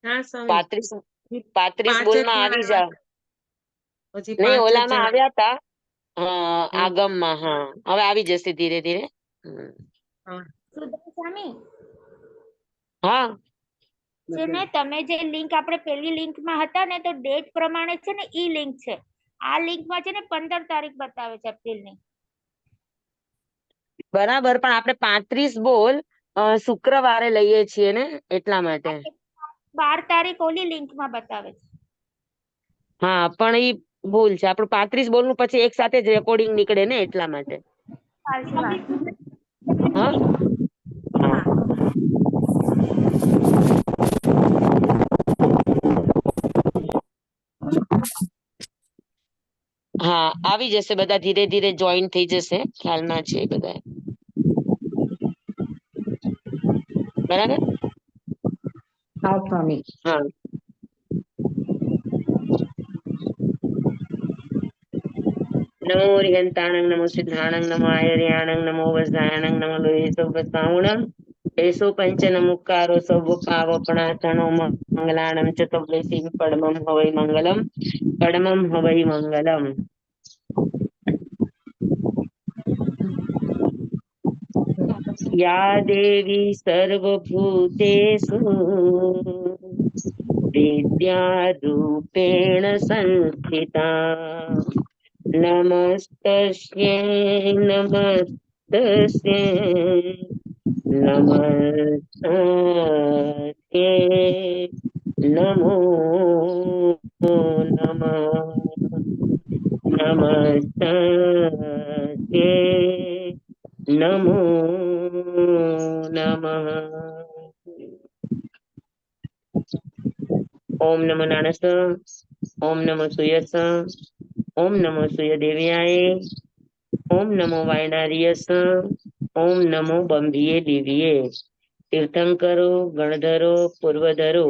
હા સ્વામી. 35 પાંચ બોલ જ માં આવી આવ્યા જાવ. હતા. પછી નહીં, 5 જ ઓલામાં જણા. આવ્યા તા હમ. આગમમાં. હા, હવે આવી જશે ધીરે ધીરે. હા. સ્વામી હા, છે ને, તમે જે લિંક આપણે પેલી લિંક માં હતા ને, તો ડેટ પ્રમાણે છે ને ઈ લિંક છે. આ લિંક માં છે ને 15 તારીખ બતાવે છે એપ્રિલની. બરાબર, પણ આપણે 35 બોલ શુક્રવારે લઈએ છીએ ને, એટલા માટે. 12 તારીખ ઓલી લિંક માં બતાવે છે. હા, પણ ઈ ભૂલ છે. આપણું 35 બોલ નું પછી એક સાથે જ રેકોર્ડિંગ નીકળે ને, એટલા માટે. સાચી વાત. હા, હા. હા, આવી જશે બધા, ધીરે ધીરે જોઈન થઈ જશે. ખ્યાલમાં છે બધા. બરાબર. હા સ્વામી. હા. નમો રિહંતાણંગ નમો સિદ્ધાણંગ નમો આયર્યાણંગ નમો વજ્રાયણંગ નમો લોહિતોપસાવણં એસો પંચન મુક્કારો સૌપાવપણાચણો મંગલાણં ચતુર્દશી પડમં હવૈ મંગલમ પડમં હવૈ મંગલમ. યા દેવી સર્વભૂતેષુ વિદ્યારૂપેણ સંસ્થિતા નમસ્તસ્યૈ નમસ્તસ્યૈ નમસ્તસ્યૈ નમો નમઃ નમસ્તસ્યૈ નમો નમઃ. ઓમ નમો નાનસ ઓમ નમો સુયસ ઓમ નમો સુય દેવ્યાય ઓમ નમો વાયનાર્યસ ઓમ નમો બંભીએ દિવ્યે તીર્થંકરો ગણધરો પૂર્વધરો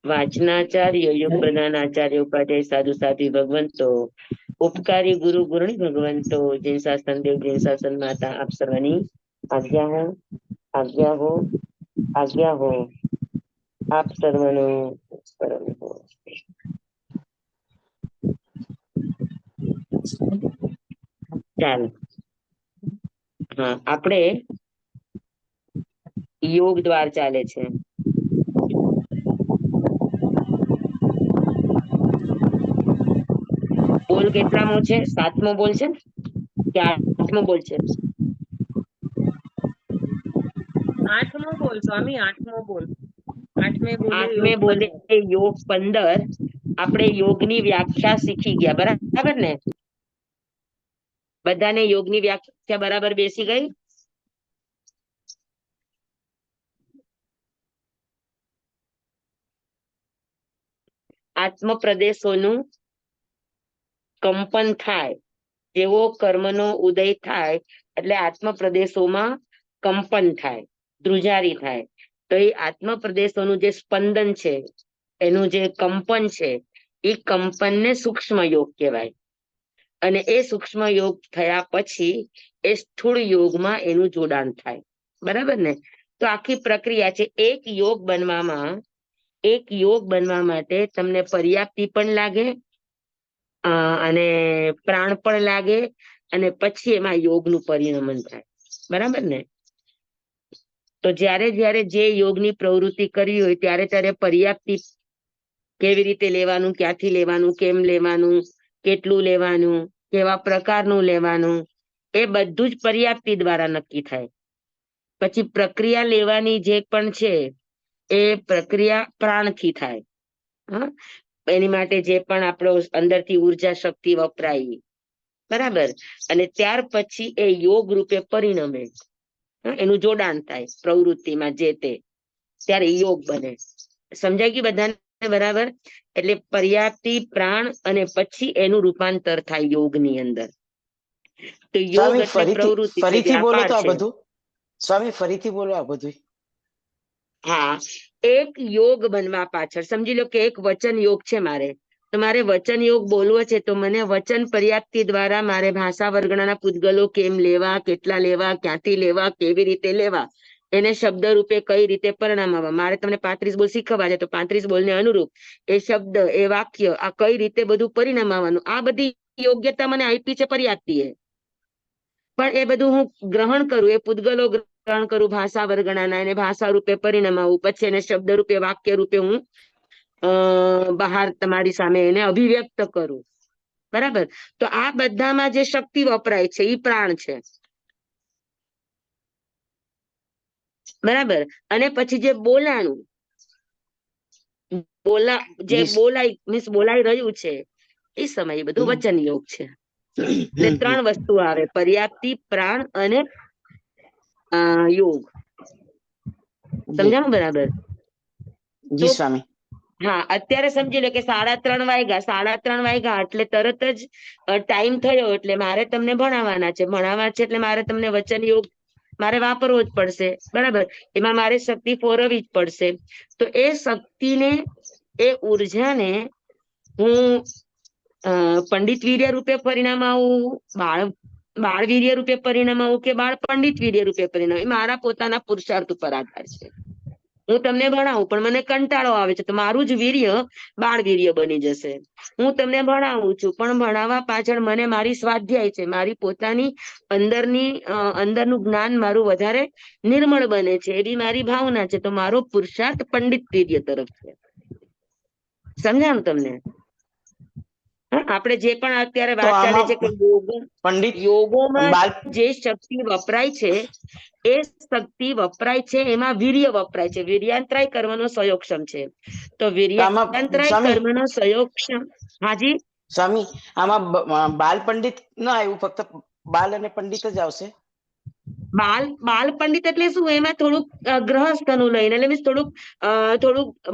વાચનાચાર્ય યુગ પ્રધાન આચાર્ય ઉપાધ્યાય સાધુ સાધ્વી ભગવંતો ઉપકારી ગુરુ ગુરણી ભગવંતો જૈન શાસન દેવ જૈન શાસન માતા આપ સર્વની આજ્ઞા હો આજ્ઞા હો આજ્ઞા હો. આપ સર્વનો પરમ હો. ચાલો. હા, આપણે યોગ દ્વાર ચાલે છે. બોલ કેટલામો છે? 7મો બોલ છે કે 8મો બોલ છે? 8મો બોલ સ્વામી, 8મો બોલ. 8મે બોલે 8મે યોગ બોલે 15. યોગ 15. આપણે યોગની વ્યાખ્યા શીખી ગયા, બરાબર ને? બધાને યોગની વ્યાખ્યા બરાબર બેસી ગઈ? આત્મ પ્રદેશોનું કંપન થાય, જેવો કર્મનો ઉદય થાય એટલે આત્મ પ્રદેશોમાં કંપન થાય, ધ્રુજારી થાય. તો એ આત્મ પ્રદેશોનું જે સ્પંદન છે, એનું જે કંપન છે, એ કંપનને સૂક્ષ્મ યોગ કહેવાય. અને એ સૂક્ષ્મ યોગ થયા પછી એ સ્થૂળ યોગમાં એનું જોડાણ થાય, બરાબર ને? તો આખી પ્રક્રિયા છે. એક યોગ બનવા માટે તમને પર્યાપ્તિ પણ લાગે, અને પ્રાણ પણ લાગે, અને પછી એમાં યોગનું પરિણમન થાય, બરાબર ને? તો જ્યારે જ્યારે જે યોગની પ્રવૃત્તિ કરવી હોય ત્યારે પર્યાપ્તિ કેવી રીતે લેવાનું, ક્યાંથી લેવાનું, કેમ લેવાનું, કેટલું લેવાનું, કેવા પ્રકારનું લેવાનું, એ બધું જ પર્યાપ્તિ દ્વારા નક્કી થાય. પછી પ્રક્રિયા લેવાની જે પણ છે એ પ્રક્રિયા પ્રાણથી થાય. હા, એની માટે જે પણ આપણો અંદરથી ઉર્જા શક્તિ વપરાય, બરાબર. અને ત્યાર પછી એ યોગ રૂપે પરિણમે, એનું જોડાણ થાય પ્રવૃત્તિમાં, જે તે ત્યારે યોગ બને. સમજાય ગયું બધાને? બરાબર. એટલે પર્યાપ્તિ, પ્રાણ, અને પછી એનું રૂપાંતર થાય યોગની અંદર. તો યોગ સ્વામી એટલે પ્રવૃત્તિ છે, ફરીથી બોલો વ્યાપાર તો આ છે. બધું. સ્વામી ફરીથી બોલો આ બધું. હા, એક યોગ બનવા પાછળ સમજી લો કે એક વચન યોગ છે મારે, તો મારે વચન યોગ બોલવો છે, તો મને વચન પર્યાપ્તિ દ્વારા મારે ભાષા વર્ગણાના પૂતગલો કેમ લેવા, કેટલા લેવા, ક્યાંથી લેવા, કેવી રીતે લેવા, એને શબ્દ રૂપે કઈ રીતે પરિણામ આવવા. મારે તમને 35 બોલ શીખવવા છે તો 35 બોલ ને અનુરૂપ એ શબ્દ એ વાક્ય આ કઈ રીતે બધું પરિણામ આવવાનું, આ બધી યોગ્યતા મને આપી છે પર્યાપ્તીએ. પણ એ બધું હું ગ્રહણ કરું, એ પૂતગલો ગ્રહણ કરું ભાષા વર્ગણાના, એને ભાષા રૂપે પરિણામ આવું, પછી એને શબ્દ રૂપે વાક્ય રૂપે હું બહાર તમારી સામે એને અભિવ્યક્ત કરું. બરાબર. તો આ બધામાં જે શક્તિ વપરાય છે એ પ્રાણ છે. બરાબર. અને પછી જે બોલાણું જે બોલાઈ રહ્યું છે એ સમયે બધું વચન યોગ છે. એટલે 3 વસ્તુ આવે, પર્યાપ્તિ, પ્રાણ અને યોગ. સમજાણું બરાબર? જી સ્વામી. હા, અત્યારે સમજી લો કે 3:30 વાગ્યા, 3:30 વાગ્યા એટલે તરત જ ટાઈમ થયો એટલે મારે તમને ભણાવવાના છે. ભણાવવા છે એટલે મારે તમને વચન યોગ મારે વાપરવો જ પડશે. બરાબર. એમાં મારે શક્તિ ફોરવવી જ પડશે. તો એ શક્તિને, એ ઉર્જાને હું પંડિત વીર્ય રૂપે પરિણામ આવું, બાળ વીર્ય રૂપે પરિણામ આવું કે બાળ પંડિત વીર્ય રૂપે પરિણામ, એ મારા પોતાના પુરુષાર્થ ઉપર આધાર છે. હું તમને ભણાવું પણ મને કંટાળો આવે છે તો મારું જ વીર્ય બાળ વીર્ય બની જશે. હું તમને ભણાવું છું પણ ભણાવવા પાછળ મને મારી સ્વાધ્યાય છે, મારી પોતાની અંદરનું જ્ઞાન મારું વધારે નિર્મળ બને છે એવી મારી ભાવના છે, તો મારો પુરુષાર્થ પંડિત વીર્ય તરફ છે. સમજાણું તમને? આપણે જે પણ અત્યારે વાત ચાલે છે કે યોગોમાં જે શક્તિ વપરાય છે એ શક્તિ વપરાય છે એમાં વીર્ય વપરાય છે, વીર્યાંતરાય કરવાનો સહયોગક્ષમ છે. તો વીર્યાંતરાય કરવાનો સહયોગક્ષમ. હાજી સ્વામી, આમાં બાલ પંડિત ના આવ્યું, ફક્ત બાલ અને પંડિત જ આવશે? બાલ પંડિત એટલે શું? એમાં થોડુંક ગ્રહસ્થનું લઈને, એટલે મીન્સ થોડુંક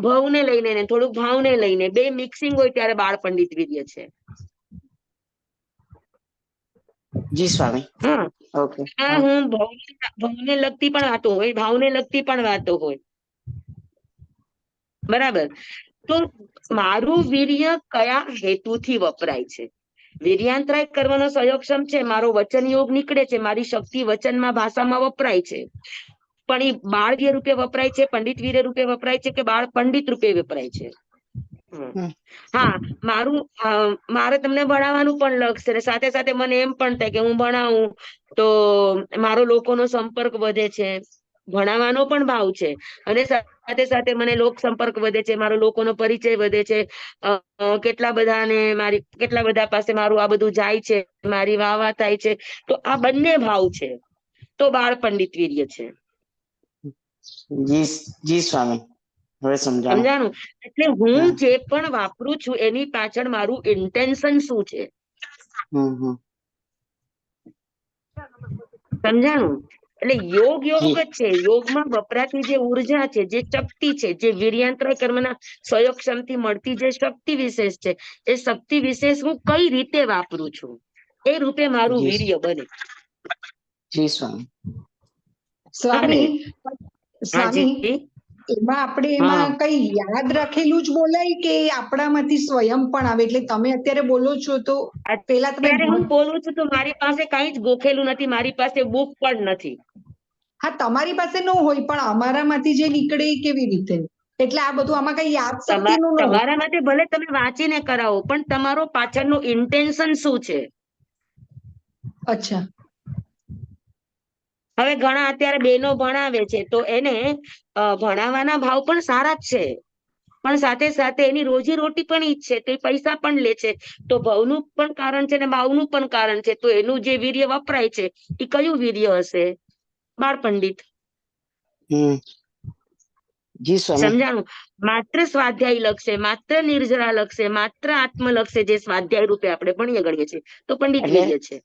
ભવને લઈને, થોડુંક ભાવને લઈને બે મિક્સિંગ હોય ત્યારે બાળ પંડિત વીર્ય છે. જી સ્વામી. હા, ઓકે. હું ભવને લગતી પણ વાતો હોય, ભાવને લગતી પણ વાતો હોય. બરાબર. તો મારું વીર્ય કયા હેતુથી વપરાય છે? વીર્યાંતરાય કરવાનો સહયોગક્ષમ છે, મારો વચન યોગ નીકળે છે, મારી શક્તિ વચનમાં ભાષામાં વપરાય છે. પણ એ બાળ વીર્ય રૂપે વપરાય છે, પંડિત વીર્ય રૂપે વપરાય છે કે બાળ પંડિત રૂપે વપરાય છે? હા, મારે તમને ભણાવવાનું પણ લક્ષ્ય છે, સાથે સાથે મને એમ પણ થાય કે હું ભણાવું તો મારો લોકોનો સંપર્ક વધે છે, ભણાવવાનો પણ ભાવ છે, અને સાથે સાથે મને લોક સંપર્ક વધે છે, મારો લોકોનો પરિચય વધે છે, કેટલા બધા પાસે મારું આ બધું જાય છે, મારી વાહ થાય છે. તો આ બંને ભાવ છે, તો બાળ પંડિત વીર્ય છે. જી સ્વામી, હવે સમજાણું? એટલે હું જે પણ વાપરું છું એની પાછળ મારું ઇન્ટેન્શન શું છે? સમજાણું? એટલે યોગ જ છે. યોગમાં વપરાતી જે ઉર્જા છે, જે શક્તિ છે, જે વીર્યાંતરાય કર્મના સહયોગક્ષમથી મળતી જે શક્તિ વિશેષ છે, એ શક્તિ વિશેષ હું કઈ રીતે વાપરું છું એ રૂપે મારું વીર્ય બને. જી સ્વામી. સ્વામી, એમાં આપણે એમાં કઈ યાદ રાખેલું જ બોલાય કે આપણામાંથી સ્વયં પણ આવે? એટલે તમે અત્યારે બોલો છો તો પેલા તમે હું બોલું છું તો મારી પાસે કઈ જ ગોખેલું નથી, મારી પાસે બુક પણ નથી. હા, તમારી પાસે ન હોય પણ અમારામાંથી જે નીકળે એ કેવી રીતે? એટલે આ બધું આમાં કઈ યાદ શક્તિનું ન હોય. તમારા માટે ભલે તમે વાંચીને કરાવો પણ તમારો પાછળનું ઇન્ટેન્શન શું છે? અચ્છા. હવે ઘણા અત્યારે બહેનો ભણાવે છે તો એને ભણાવવાના ભાવ પણ સારા જ છે, પણ સાથે સાથે એની રોજી રોટી પણ ઈ જ છે, તો એ પૈસા પણ લે છે. તો ભવનું પણ કારણ છે ને ભાવનું પણ કારણ છે. તો એનું જે વીર્ય વપરાય છે એ કયું વીર્ય હશે? બાળ પંડિત. સમજાણું? માત્ર સ્વાધ્યાય લક્ષે, માત્ર નિર્જરા લક્ષે, માત્ર આત્મલક્ષે જે સ્વાધ્યાય રૂપે આપણે ભણીએ ગણીએ છીએ તો પંડિત વીર્ય છે.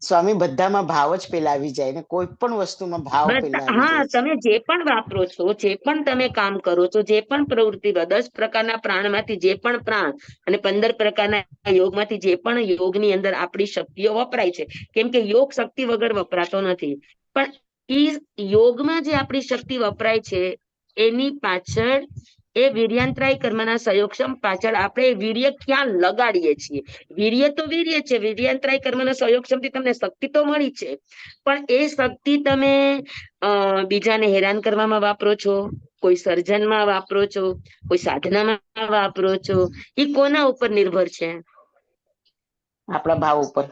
સ્વામી, બધામાં ભાવ જ પેલા આવી જાય ને, કોઈ પણ વસ્તુમાં ભાવ પેલા આવી જાય. તમે જે પણ વાપરો છો, જે પણ તમે કામ કરો છો, જે પણ પ્રવૃત્તિ, 10 પ્રકારના પ્રાણમાંથી જે પણ પ્રાણ અને 15 પ્રકારના યોગમાંથી જે પણ યોગની અંદર આપણી શક્તિઓ વપરાય છે, કેમ કે યોગ શક્તિ વગર વપરાતો નથી, પણ ઈ યોગમાં જે આપણી શક્તિ વપરાય છે એની પાછળ એ વીર્યાંતરાય કર્મના સંયોગક્ષમ પાછળ આપણે વીર્ય ક્યાં લગાડીએ છીએ? વીર્ય તો વીર્ય છે, વીર્યાંતરાય કર્મના સંયોગક્ષમ થી તમને શક્તિ તો મળી છે, પણ એ શક્તિ તમે બીજાને હેરાન કરવામાં વાપરો છો, કોઈ સર્જનમાં વાપરો છો, કોઈ સાધનામાં વાપરો છો, એ કોના ઉપર નિર્ભર છે? આપણા ભાવ ઉપર.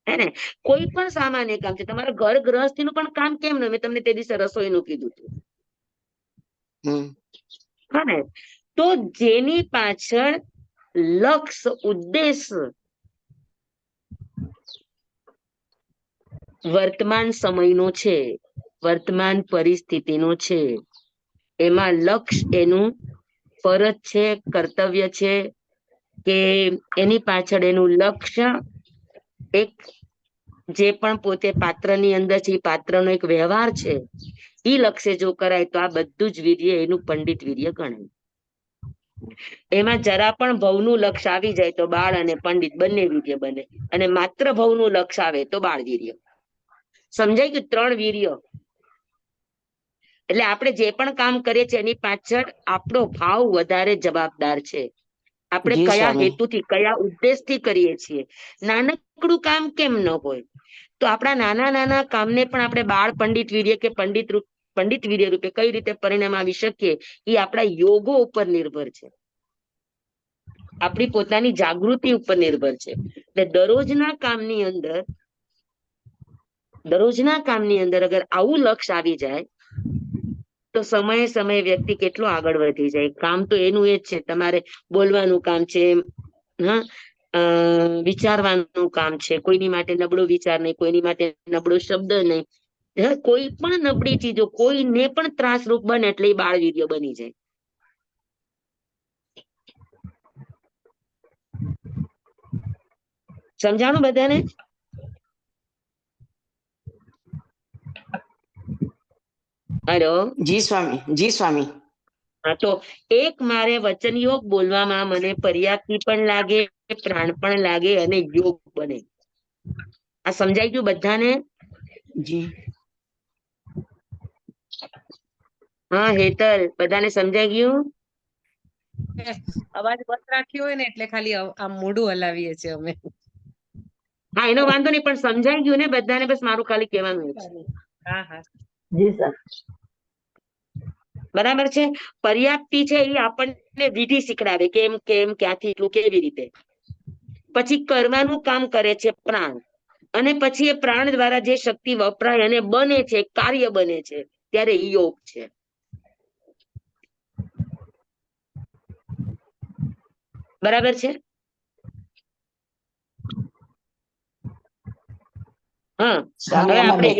હે ને? કોઈ પણ સામાન્ય કામ છે, તમારા ઘર ગૃહસ્થીનું પણ કામ કેમ ન? મેં તમને તે દિવસે રસોઈનું કીધું હતું. હા ને? તો જેની પાછળ લક્ષ્ય ઉદ્દેશ વર્તમાન સમયનો છે, વર્તમાન પરિસ્થિતિનો છે, એમાં લક્ષ્ય એનું ફરજ છે, કર્તવ્ય છે, કે એની પાછળ એનું લક્ષ્ય એક જે પણ પોતે પાત્રની અંદર છે એ પાત્રનો એક વ્યવહાર છે, ઈ લક્ષ્ય જો કરાય તો આ બધું જ વીર્ય એનું પંડિત વીર્ય ગણાય. એમાં જરા પણ ભવનું લક્ષ્ય આવી જાય તો બાળ અને પંડિત બંને વીર્ય બને, અને માત્ર ભવનું લક્ષ્ય આવે તો બાળ વીર્ય. સમજાય ગયું? 3 વીર્ય. એટલે આપણે જે પણ કામ કરીએ છીએ એની પાછળ આપણો ભાવ વધારે જવાબદાર છે. આપણે જી કયા સ્વામી. હેતુથી, કયા ઉદ્દેશથી કરીએ છીએ. નાનકડું કામ કેમ ન હોય? તો આપણા નાના નાના કામને પણ આપણે બાળ પંડિત વીર્ય કે પંડિત વીર્ય રૂપે કઈ રીતે પરિણામ આવી શકીએ, એ આપણા યોગો ઉપર નિર્ભર છે, આપણી પોતાની જાગૃતિ ઉપર નિર્ભર છે. એટલે દરરોજના કામની અંદર અગર આવું લક્ષ્ય આવી જાય તો સમયે સમયે વ્યક્તિ કેટલો આગળ વધી જાય. કામ તો એનું એ જ છે, તમારે બોલવાનું કામ છે, હા, વિચારવાનું કામ છે. કોઈની માટે નબળો વિચાર નહીં, કોઈની માટે નબળો શબ્દ નહીં. કોઈ પણ નબળી ચીજો કોઈને પણ ત્રાસરૂપ બને એટલે એ બાળ વીર્ય બની જાય. સમજાણું બધાને? હેલો. જી સ્વામી. જી સ્વામી. હા, તો એક મારે વચન યોગ બોલવામાં મને પર્યાપ્તિ પણ લાગે, પ્રાણ પણ લાગે અને યોગ બને. આ સમજાઈ ગયું બધાને? જી. હા હેતલ, બધાને સમજાઈ ગયું? અવાજ બંધ રાખ્યો હોય ને એટલે ખાલી આમ મોઢું હલાવીએ છીએ અમે. હા, એનો વાંધો નહીં, પણ સમજાઈ ગયું ને બધાને? બસ મારું ખાલી કહેવાનું છે. હા હા. જી સર. બરાબર છે? પર્યાપ્તિ છે એ આપણને વિધિ શીખડાવે, કેમ કેમ ક્યાંથી એટલું કેવી રીતે. પછી કરવાનું કામ કરે છે પ્રાણ, અને પછી એ પ્રાણ દ્વારા જે શક્તિ વપરાય અને બને છે, કાર્ય બને છે, ત્યારે યોગ છે. બરાબર છે? હા, સ્વામી, હવે આપણે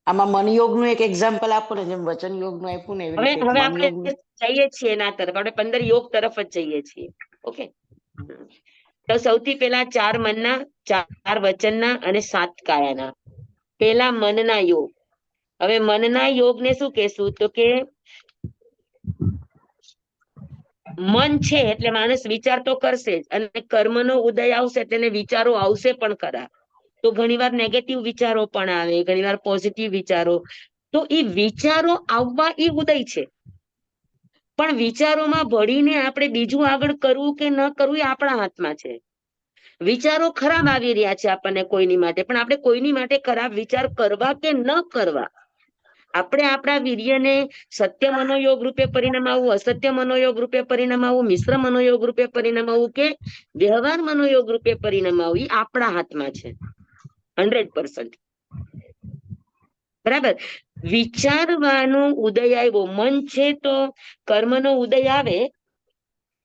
આમાં મન યોગ નું એક એક્ઝામ્પલ આપો ને, જેમ વચન યોગ નું આપ્યું ને એવી રીતે હવે મન આપણે યોગ નું. જઈએ છીએ એના તરફ, આપણે 15 યોગ તરફ જ જઈએ છીએ. ઓકે, તો સૌથી પહેલા 4 મનના, 4 વચનના અને 7 કાયાના. પેલા મનના યોગ. હવે મનના યોગને શું કહેશું? તો કે મન છે એટલે માણસ વિચાર તો કરશે જ, અને કર્મનો ઉદય આવશે તેને વિચારો આવશે પણ ખરા. તો ઘણીવાર નેગેટિવ વિચારો પણ આવે, ઘણીવાર પોઝિટિવ વિચારો. તો એ વિચારો આવવા એ ઉદય છે, પણ વિચારોમાં ભળીને આપણે બીજું આગળ કરવું કે ન કરવું એ આપણા હાથમાં છે. વિચારો ખરાબ આવી રહ્યા છે આપણને કોઈની માટે, પણ આપણે કોઈની માટે ખરાબ વિચાર કરવા કે ન કરવા, આપણે આપણા વીર્યને સત્ય મનોયોગ રૂપે પરિણામ આવવું, અસત્ય મનોયોગ રૂપે પરિણામ આવવું, મિશ્ર મનોયોગ રૂપે પરિણામ આવવું કે વ્યવહાર મનોયોગ રૂપે પરિણામ આવવું, એ આપણા હાથમાં છે 100%. બરાબર? વિચારવાનો ઉદય આવ્યો, મન છે તો કર્મનો ઉદય આવે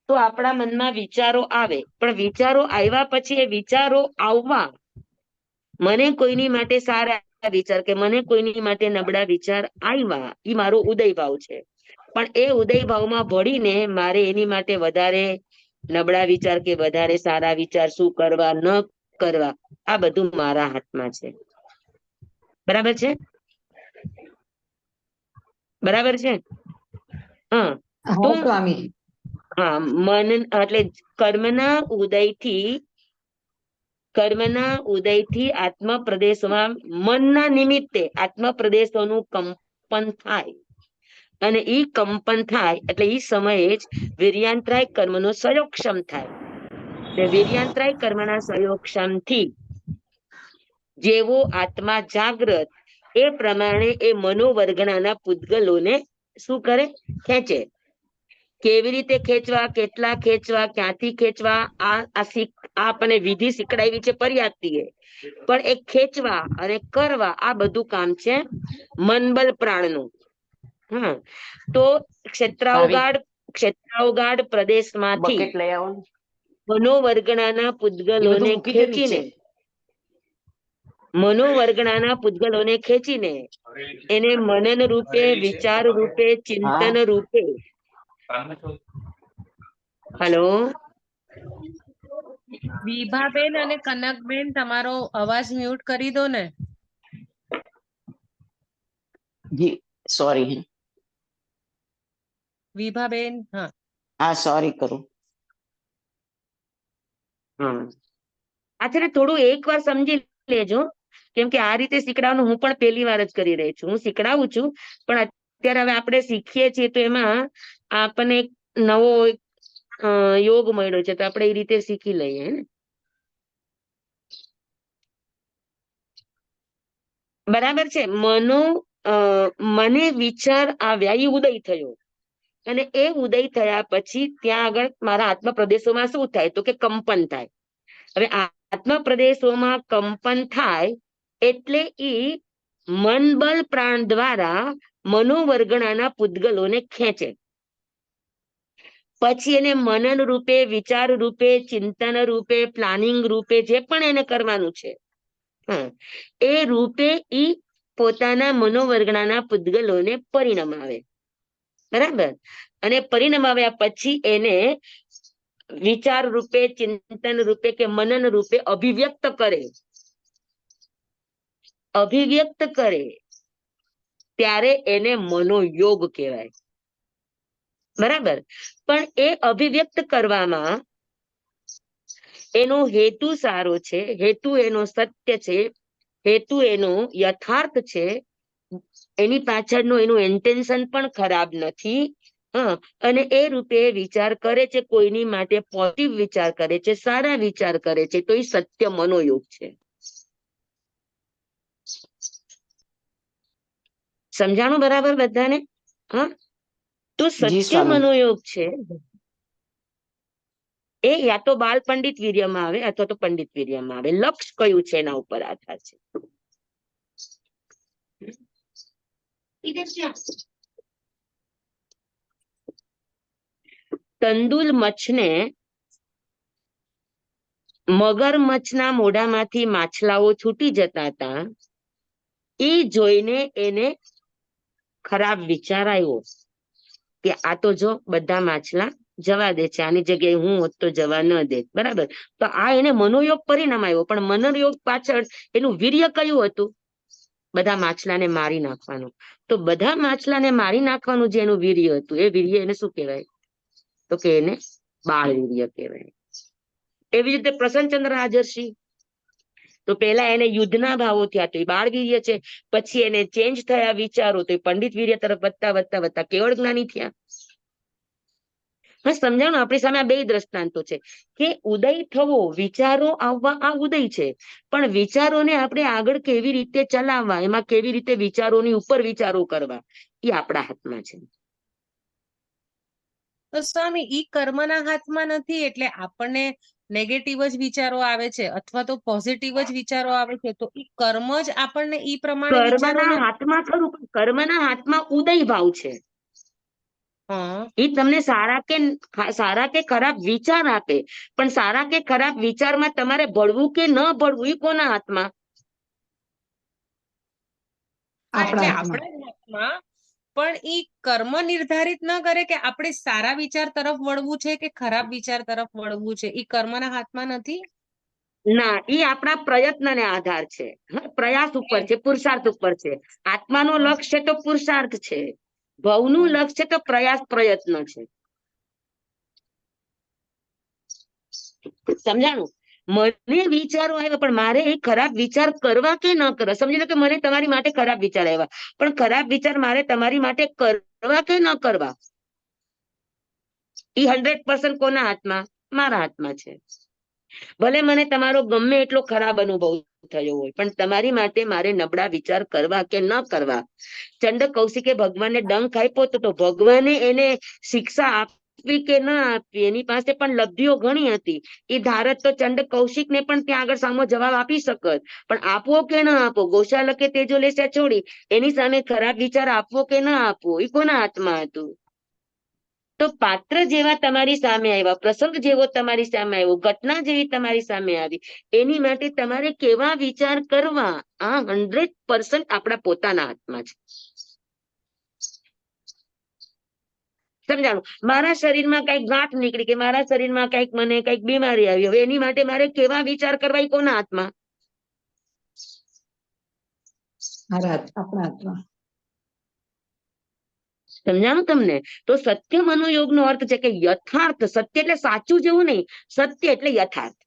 તો આપણા મનમાં વિચારો આવે, પણ વિચારો આવ્યા પછી એ વિચારો આવવા, મને કોઈની માટે સારા વિચાર કે મને કોઈની માટે નબળા વિચાર આવ્યા, એ મારો ઉદય ભાવ છે. પણ એ ઉદય ભાવમાં ભળીને મારે એની માટે વધારે નબળા વિચાર કે વધારે સારા વિચાર શું કરવા ન કરવા, આ બધું મારા હાથમાં છે. બરાબર છે? બરાબર છે? હા, તો હા સ્વામી. હા, મન એટલે કર્મના ઉદયથી આત્મ પ્રદેશોમાં મનના નિમિત્તે આત્મ પ્રદેશોનું કંપન થાય, અને ઈ કંપન થાય એટલે ઈ સમયે જ વીર્યાંતરાય કર્મનો સંયોગક્ષમ થાય. એટલે વીર્યાંતરાય કર્મના સંયોગક્ષમથી જેવો આત્મા જાગ્રત એ પ્રમાણે એ મનોવર્ગણાના પૂતગલોને શું કરે? ખેંચે. કેવી રીતે ખેંચવા, કેટલા ખેંચવા, ક્યાંથી ખેંચવા, આ આપણને વિધિ શીખડાવી છે પર્યાપ્તીએ, પણ એ ખેંચવા અને કરવા આ બધું કામ છે મનબલ પ્રાણનું. હા, તો ક્ષેત્રાવગાઢ પ્રદેશમાંથી બકેટ લઈ આવો ને. મનોવર્ગણાના એ બધું પૂતગલોને મૂકી દે નીચે. પૂતગલોને ખેંચીને એને મનન રૂપે, વિચાર રૂપે, ચિંતન રૂપે. હલો, વિભાબેન અને કનકબેન, તમારો અવાજ મ્યુટ કરી દો ને. જી સોરી. વિભાબેન, હા. હા સોરી કરું. હા, આ છે ને થોડું એકવાર સમજી લેજો, કેમ કે આ રીતે શીખડાવવાનું હું પણ પહેલી વાર જ કરી રહી છું. હું શીખડાવું છું, પણ અત્યારે હવે આપણે શીખીએ છીએ તો એમાં આપણને એક નવો યોગ મળ્યો છે, તો આપણે એ રીતે શીખી લઈએ ને. બરાબર છે. મને વિચાર આવ્યા, એ ઉદય થયો, અને એ ઉદય થયા પછી ત્યાં આગળ મારા આત્મ પ્રદેશોમાં શું થાય? તો કે કંપન થાય. હવે આત્મ પ્રદેશોમાં કંપન થાય એટલે ઈ મનબલ પ્રાણ દ્વારા મનોવર્ગણાના પૂતગલોને ખેંચે. પછી એને મનન રૂપે, વિચાર રૂપે, ચિંતન રૂપે, પ્લાનિંગ રૂપે જે પણ એને કરવાનું છે, એ રૂપે ઈ પોતાના મનોવર્ગણાના પૂતગલોને પરિણમાવે. બરાબર? અને પરિણમાવ્યા પછી એને વિચાર રૂપે, ચિંતન રૂપે કે મનન રૂપે અભિવ્યક્ત કરે. ત્યારે એને મનોયોગ કહેવાય. બરાબર? પણ એ અભિવ્યક્ત કરવામાં એનો હેતુ સારો છે, હેતુ એનો સત્ય છે, હેતુ એનો યથાર્થ છે, એની પાછળનું એનું ઇન્ટેન્શન પણ ખરાબ નથી. અને એ રૂપે વિચાર કરે છે, કોઈની માટે પોઝિટિવ વિચાર કરે છે, સારા વિચાર કરે છે, તો એ સત્ય મનોયોગ છે. સમજાણું બરાબર બધાને? હા, તો જી સત્ય સ્વામી. મનોયોગ છે એ યા તો બાલ પંડિત વીર્યમાં આવે અથવા તો પંડિત વીર્યમાં આવે. લક્ષ કયું છે એના ઉપર આધાર છે. તંદુલ મચ્છને મગરમચ્છના મોઢામાંથી માછલાઓ છૂટી જતા હતા, એ જોઈને એને ખરાબ વિચાર આવ્યો કે આ તો જો બધા માછલા જવા દે છે, આની જગ્યાએ હું હોત તો જવા ન દે. બરાબર? તો આ એને મનોયોગ પરિણામ આવ્યો, પણ મનોયોગ પાછળ એનું વીર્ય કયું હતું? બધા માછલાને મારી નાખવાનું. તો બધા માછલાને મારી નાખવાનું જે એનું વીર્ય હતું, એ વીર્ય એને શું કહેવાય? તો કે એને બાળ વીર્ય કહેવાય. એવી રીતે પ્રસન્નચંદ્ર રાજર્ષિ, તો પેલા એને યુદ્ધના ભાવો થયા, તો એ બાળ વીર્ય છે. પછી એને ચેન્જ થયા વિચારો, તો એ પંડિત વીર્ય તરફ વધતા કેવળ જ્ઞાની થયા. હા, સમજાણું? આપણી સામે આ બે દ્રષ્ટાંતો છે કે ઉદય થવો, વિચારો આવવા, આ ઉદય છે, પણ વિચારોને આપણે આગળ કેવી રીતે ચલાવવા, એમાં કેવી રીતે વિચારોની ઉપર વિચારો કરવા, એ આપણા હાથમાં છે. તો સ્વામી, ઈ કર્મના હાથમાં નથી, એટલે આપણને નેગેટિવ જ વિચારો આવે છે અથવા તો પોઝિટિવ જ વિચારો આવે છે, તો ઈ કર્મ જ આપણને ઈ પ્રમાણે કર્મના હાથમાં ખરું, કર્મના હાથમાં ઉદય ભાવ છે. એ તમને સારા કે ખરાબ વિચાર આપે, પણ સારા કે ખરાબ વિચારમાં તમારે ભળવું કે ન ભળવું, એ કોના હાથમાં? આપણા હાથમાં. આપણા હાથમાં. પણ ઈ કર્મ નિર્ધારિત ન કરે કે આપણે સારા વિચાર તરફ વળવું છે કે ખરાબ વિચાર તરફ વળવું છે. ઈ કર્મના હાથમાં નથી. ના, એ આપણા પ્રયત્નને આધાર છે, પ્રયાસ ઉપર છે, પુરુષાર્થ ઉપર છે. આત્માનો લક્ષ્ય તો પુરુષાર્થ છે, ભવનું લક્ષ્ય તો પ્રયાસ પ્રયત્ન છે. સમજાણું? મને વિચારો આવ્યા પણ મારે એ ખરાબ વિચાર કરવા કે ન કરવા. સમજી લો કે મને તમારી માટે ખરાબ વિચાર આવ્યા, પણ ખરાબ વિચાર મારે તમારી માટે કરવા કે ન કરવા, એ 100% કોના હાથમાં? મારા હાથમાં છે. ભલે મને તમારો ગમે એટલો ખરાબ અનુભવ થયો હોય, પણ તમારી માટે મારે નબળા વિચાર કરવા કે ન કરવા. ચંડ કૌશિકે ભગવાનને ડંખ આપ્યો તો ભગવાને એને શિક્ષા આપવી કે ન આપવી, એની પાસે પણ લબ્ધિઓ ઘણી હતી. એ ધારત તો ચંડ કૌશિક ને પણ ત્યાં આગળ સામો જવાબ આપી શકત, પણ આપવો કે ન આપવો, ગોશાલકે તેજો લેશે છોડી એની સામે ખરાબ વિચાર આપવો કે ન આપવો, એ કોના હાથમાં હતું? તો પાત્ર જેવા તમારી સામે આવ્યા, પ્રસંગ જેવો તમારી સામે આવ્યો, ઘટના જેવી તમારી સામે આવી, એની માટે તમારે કેવા વિચાર કરવા, આ 100% આપણા પોતાના હાથમાં છે. સમજાણું? મારા શરીરમાં કઈક ગાંઠ નીકળી કે મારા શરીરમાં કઈક મને કઈક બીમારી આવી, હવે એની માટે મારે કેવા વિચાર કરવા, એ કોના હાથમાં? આપણા હાથમાં. સમજાણું તમને? તો સત્ય મનોયોગનો અર્થ છે કે યથાર્થ, સત્ય એટલે સાચું જેવું નહીં, સત્ય એટલે યથાર્થ.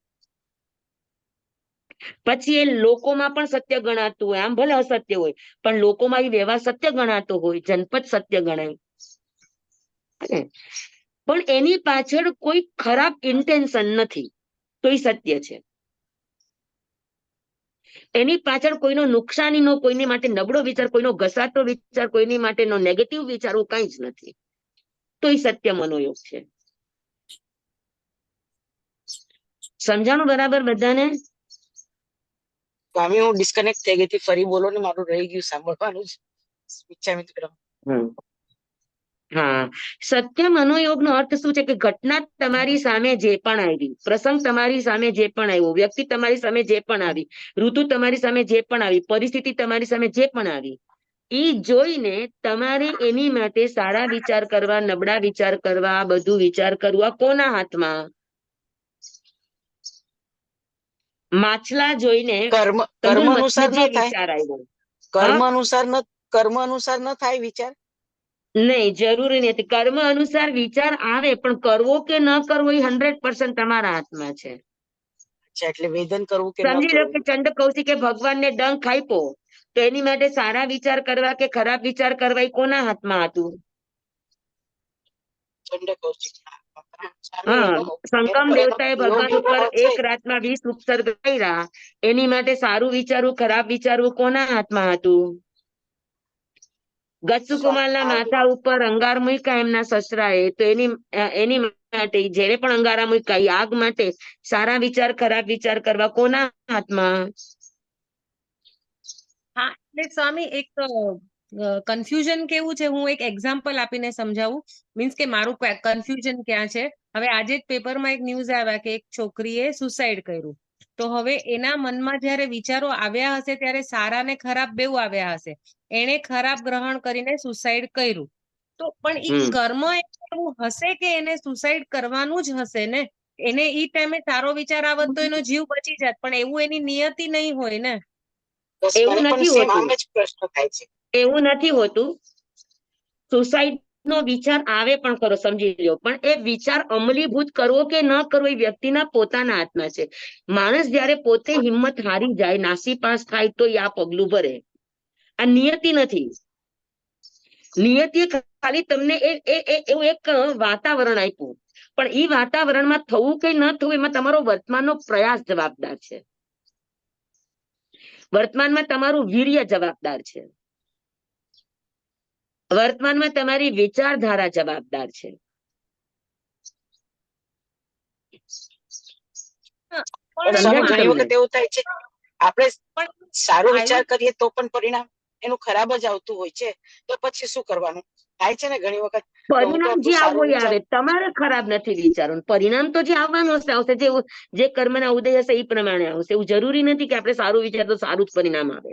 પછી એ લોકોમાં પણ સત્ય ગણાતું હોય, આમ ભલે અસત્ય હોય પણ લોકોમાં એ વ્યવહાર સત્ય ગણાતો હોય, જનપદ સત્ય ગણાય, પણ એની પાછળ કોઈ ખરાબ ઇન્ટેન્શન નથી, તો એ સત્ય છે. એની પાછળ કોઈનો નુકસાનીનો, કોઈની માટે નબળો વિચાર, કોઈનો ઘસાતો વિચાર, કોઈની માટેનો નેગેટિવ વિચારવું કઈ જ નથી, તો એ સત્ય મનોયોગ છે. સમજાણું બરાબર બધાને? સ્વામી હું ડિસ્કનેક્ટ થઈ ગઈ હતી, ફરી બોલો ને, મારું રહી ગયું સાંભળવાનું જ. વિચાર હા, સત્ય મનોયોગનો અર્થ શું છે કે ઘટના તમારી સામે જે પણ આવી, પ્રસંગ તમારી સામે જે પણ આવ્યો, વ્યક્તિ તમારી સામે જે પણ આવી, ઋતુ તમારી સામે જે પણ આવી, પરિસ્થિતિ તમારી સામે જે પણ આવી, એ જોઈને તમારે એની માટે સારા વિચાર કરવા, નબળા વિચાર કરવા, બધું વિચાર કરવા કોના હાથમાં? માછલા જોઈને કર્મ કંદુલ અનુસાર જે ન થાય, વિચાર આવ્યો, કર્મ અનુસાર ન થાય વિચાર. નહીં, જરૂરી નથી. કર્મ અનુસાર વિચાર આવે, પણ કરવો કે ન કરવો એ 100% તમારા હાથમાં છે. અચ્છા, એટલે વેદન કરવું કે ન સમજી લો કે કરવું. ચંડ કૌશિકે ભગવાનને ડંખ આપ્યો, તો એની માટે સારા વિચાર કરવા કે ખરાબ વિચાર કરવા એ કોના હાથમાં હતું? ચંડ કૌશિક. હા, સંગમ દેવતાએ ભગવાન ઉપર એક યોગ રાતમાં 20 ઉપસર્ગ કર્યા, એની માટે સારું વિચારવું, ખરાબ વિચારવું કોના હાથમાં હતું? ગચ્છુકુમારના માથા ઉપર અંગાર મૂક્યા એમના સસરાએ, તો એની માટે જેને પણ અંગારા મૂક્યા, એ આગ માટે સારા વિચાર ખરાબ વિચાર કરવા કોના હાથમાં? હા, એટલે સ્વામી એક કન્ફ્યુઝન કેવું છે, હું એક એક્ઝામ્પલ આપીને સમજાવું. મીન્સ કે મારું કન્ફ્યુઝન ક્યાં છે. હવે આજે જ પેપરમાં એક ન્યૂઝ આવ્યા કે એક છોકરીએ સુસાઇડ કર્યું, તો હવે એના મનમાં જ્યારે વિચારો આવ્યા હશે ત્યારે સારા ને ખરાબ બેઉ આવ્યા હશે, એણે ખરાબ ગ્રહણ કરીને સુસાઇડ કર્યું, તો પણ ઈ કર્મ એવું હશે કે એને સુસાઇડ કરવાનું જ હશે ને? એને ઈ ટાઈમે સારો વિચાર આવત તો એનો જીવ બચી જાત, પણ એવું એની નિયતિ નહીં હોય ને. એવું નથી હોતું, આમ જ પ્રશ્ન થાય છે. એવું નથી હોતું. સુસાઇડ નો વિચાર આવે પણ ખરો, સમજી લો, પણ એ વિચાર અમલીભૂત કરવો કે ન કરવો એ વ્યક્તિના પોતાના હાથમાં છે. માણસ જયારે પોતે હિંમત હારી જાય, નાસીપાસ થાય, તો આ પગલું ભરે. આ નિયતિ નથી. નિયતિએ ખાલી તમને એવું એક વાતાવરણ આપ્યું, પણ એ વાતાવરણમાં થવું કે ન થવું એમાં તમારો વર્તમાનનો પ્રયાસ જવાબદાર છે. વર્તમાનમાં તમારું વીર્ય જવાબદાર છે. વર્તમાનમાં તમારી વિચારધારા જવાબદાર છે. પણ સ્વામી સમજાણું ઘણી તમને? વખત એવું થાય છે, આપણે પણ સારો વિચાર આવ્યું કરીએ તો પણ પરિણામ એનું ખરાબ જ આવતું હોય છે, તો પછી શું કરવાનું થાય છે ને ઘણી વખત. કે હું તો પરિણામ જે આટલું સારું આવવું આવે, વિચાર તમારે ખરાબ નથી વિચારવાનું, પરિણામ તો જે આવવાનું હશે આવશે, જે કર્મના ઉદય હશે એ પ્રમાણે આવશે. એવું જરૂરી નથી કે આપણે સારું વિચાર તો સારું જ પરિણામ આવે,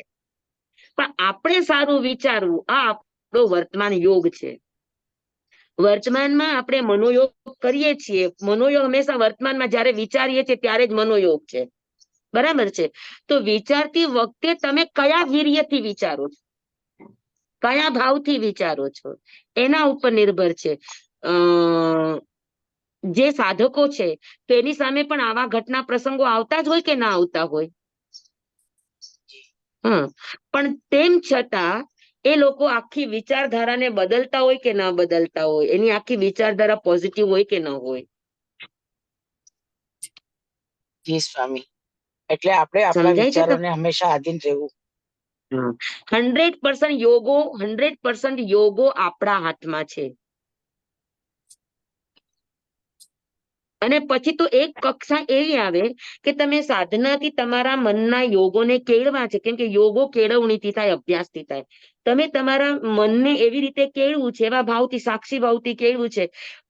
પણ આપણે સારું વિચારવું આ આપણો વર્તમાન યોગ છે. વર્તમાનમાં આપણે મનોયોગ કરીએ છીએ. મનોયોગ હંમેશા વર્તમાનમાં જયારે વિચારીએ છીએ ત્યારે જ મનોયોગ છે, બરાબર છે? તો વિચારતી વખતે તમે કયા વીર્યથી વિચારો છો, કયા ભાવથી વિચારો છો, એના ઉપર નિર્ભર છે. જે સાધકો છે તો એની સામે પણ આવા ઘટના પ્રસંગો આવતા જ હોય કે ના આવતા હોય? હા, પણ તેમ છતાં એ લોકો આખી વિચારધારાને બદલતા હોય કે ના બદલતા હોય? એની આખી વિચારધારા પોઝિટિવ હોય કે ન હોય? જી સ્વામી, એટલે આપણે આપણા સમજાય છે? વિચારોને હંમેશા આધીન રહેવું. 100% યોગો આપણા હાથમાં છે. અને પછી તો એક કક્ષા એવી આવે કે તમે સાધનાથી તમારા મનના યોગોને કેળવા છે, કેમ કે યોગો કેળવણીથી થાય, અભ્યાસથી થાય. તમે તમારા મનને એવી રીતે કેળવું છે, એવા ભાવથી, સાક્ષી ભાવથી કેળવું છે.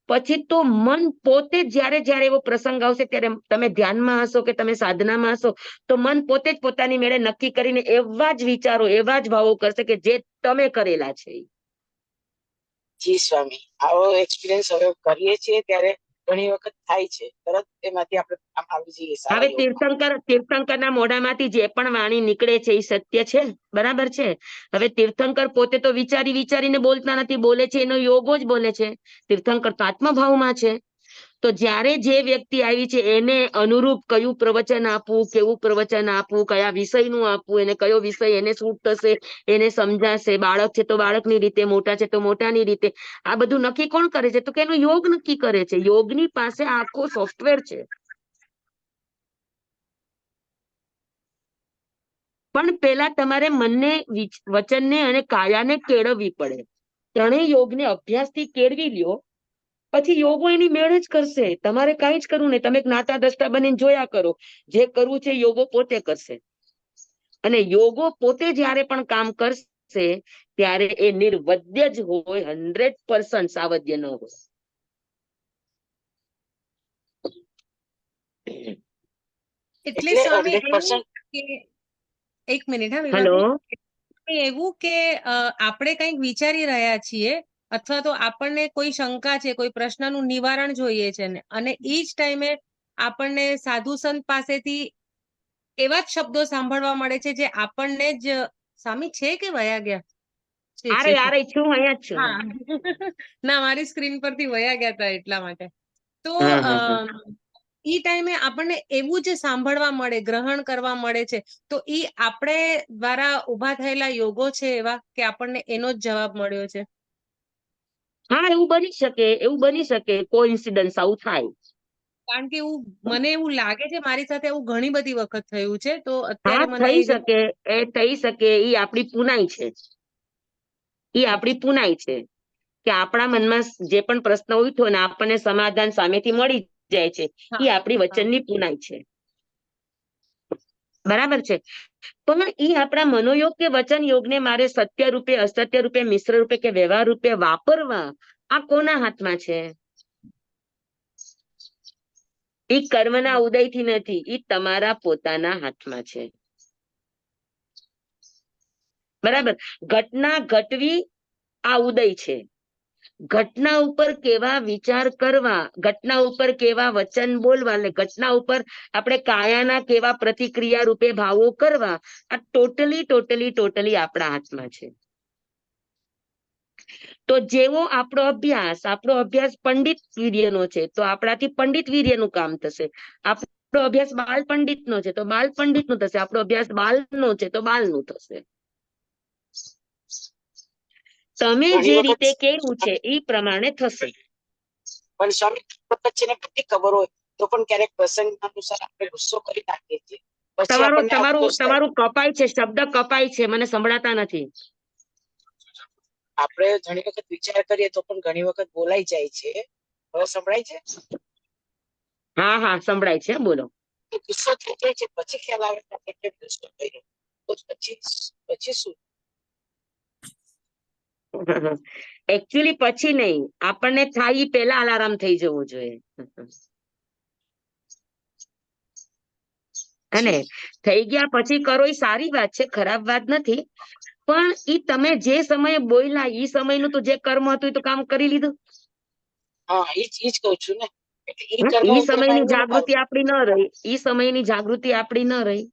પછી તો મન પોતે જયારે જયારે એવો પ્રસંગ આવશે ત્યારે તમે ધ્યાનમાં હશો કે તમે સાધનામાં હશો તો મન પોતે જ પોતાની મેળે નક્કી કરીને એવા જ વિચારો, એવા જ ભાવો કરશે કે જે તમે કરેલા છે. જી સ્વામી, આવો એક્સપિરિયન્સ હવે કરીએ છીએ ત્યારે ઘણી વખત થાય છે, તરત એમાંથી આપણે આમ આવી જઈએ સારા હવે યોગમાં. તીર્થંકરના મોઢામાંથી જે પણ વાણી નીકળે છે એ સત્ય છે, બરાબર છે. હવે તીર્થંકર પોતે તો વિચારીને બોલતા નથી, બોલે છે એનો યોગો જ બોલે છે. તીર્થંકર તો આત્મભાવમાં છે. તો જ્યારે જે વ્યક્તિ આવી છે એને અનુરૂપ કયું પ્રવચન આપવું, કેવું પ્રવચન આપવું, કયા વિષયનું આપવું, એને કયો વિષય એને સૂટ થશે, એને સમજાશે. બાળક છે તો બાળકની રીતે, મોટા છે તો મોટાની રીતે. આ બધું નક્કી કોણ કરે છે? તો કે એનો યોગ નક્કી કરે છે. યોગની પાસે આખો સોફ્ટવેર છે. પણ પેલા તમારે મનને, વચનને અને કાયાને કેળવવી પડે. ત્રણેય યોગને અભ્યાસથી કેળવી લ્યો, પછી યોગો એની મેળે જ કરશે. તમારે કઈ જ કરવું નહીં. તમે જ્ઞાતા દ્રષ્ટા બનીને જોયા કરો. જે કરવું છે યોગો પોતે કરશે. અને યોગો પોતે જયારે પણ કામ કરશે ત્યારે એ નિર્વદ્ય જ હોય, 100% સાવધ્ય ન હોય. એટલે એટલે સ્વામી 100% કે એક મિનિટ, હા હલો, વિભાવરી, એવું કે આપણે કંઈક વિચારી રહ્યા છીએ અથવા તો આપણને કોઈ શંકા છે, કોઈ પ્રશ્નનું નિવારણ જોઈએ છે ને, અને એ જ ટાઈમે આપણને સાધુ સંત પાસેથી એવા જ શબ્દો સાંભળવા મળે છે જે આપણને જ સ્વામી છે કે વયા ગયા આરે છું, અહીંયા જ છું. હા ના, મારી સ્ક્રીન પરથી વયા ગયા હતા એટલા માટે. તો હા, હા, હા. ઈ ટાઈમે આપણને એવું જ સાંભળવા મળે, ગ્રહણ કરવા મળે છે. તો ઈ આપણે દ્વારા ઉભા થયેલા યોગો છે એવા કે આપણને એનો જ જવાબ મળ્યો છે? હા, એવું બની શકે. કોઇન્સિડન્સ આવું થાય. કારણ કે મને એવું લાગે છે, મારી સાથે એવું ઘણી બધી વખત થયું છે. તો હા, અત્યારે મને થઈ શકે. એ થઈ શકે. એ આપણી પુનાઈ છે. કે આપણા મનમાં જે પણ પ્રશ્ન ઉઠ્યો ને આપણને સમાધાન સામેથી મળી જાય છે. હા, એ આપણી હા. વચનની પુનાઈ છે. બરાબર છે. પણ એ આપણા મનોયોગ કે વચન યોગને મારે સત્ય રૂપે, અસત્ય રૂપે, મિશ્ર રૂપે કે વ્યવહાર રૂપે વાપરવા, આ કોના હાથમાં છે? એ કર્મના ઉદયથી નથી, એ તમારા પોતાના હાથમાં છે. બરાબર. ઘટના ઘટવી આ ઉદય છે. ઘટના ઉપર કેવા વિચાર કરવા, ઘટના ઉપર કેવા વચન બોલવા, એટલે ઘટના ઉપર આપણે કાયાના કેવા પ્રતિક્રિયા રૂપે ભાવો કરવા, આ ટોટલી આપણા હાથમાં છે. તો જેવો આપણો અભ્યાસ પંડિત વીર્યનો છે તો આપણાથી પંડિત વીર્યનું કામ થશે. આપણો અભ્યાસ બાલ પંડિતનો છે તો બાલ પંડિતનું થશે. આપણો અભ્યાસ બાલનો છે તો બાલનું થશે. તમે ઘણી જે વખત રીતે કેવું છે એ પ્રમાણે થશે. પણ સ્વામી, વખત છે ને બધી ખબર હોય તો પણ ક્યારેક પ્રસંગ અનુસાર આપણે ગુસ્સો કરી નાખીએ છીએ. પછી આપણને અફસોસ થાય. તમારું કપાય છે, શબ્દ કપાય છે, મને સંભળાતા નથી. આપણે ઘણી વખત વિચાર કરીએ તો પણ ઘણી વખત બોલાઈ જાય છે. હવે સંભળાય છે? હા, હા, સંભળાય છે. બોલો. ગુસ્સો થઈ જાય છે, પછી ખ્યાલ આવે કે આપણે ગુસ્સો કર્યો. તો પછી શું? એકચ્યુઅલી પછી નહીં, આપણને થાય ઈ પહેલા અલાર્મ થઈ જવું જોઈએ. અને થઈ ગયા પછી કરો એ સારી વાત છે, ખરાબ વાત નથી. પણ ઈ તમે જે સમયે બોલ્યા ઈ સમયનું તો જે કર્મ હતું એ તો કામ કરી લીધું. હા, ઈ જ કહું છું ને. એટલે ઈ કર્મ ઈ ઉપર સમયની કાંઈ ન જાગૃતિ આપણી ન રહી. ઈ સમયની જાગૃતિ આપણી ન રહી.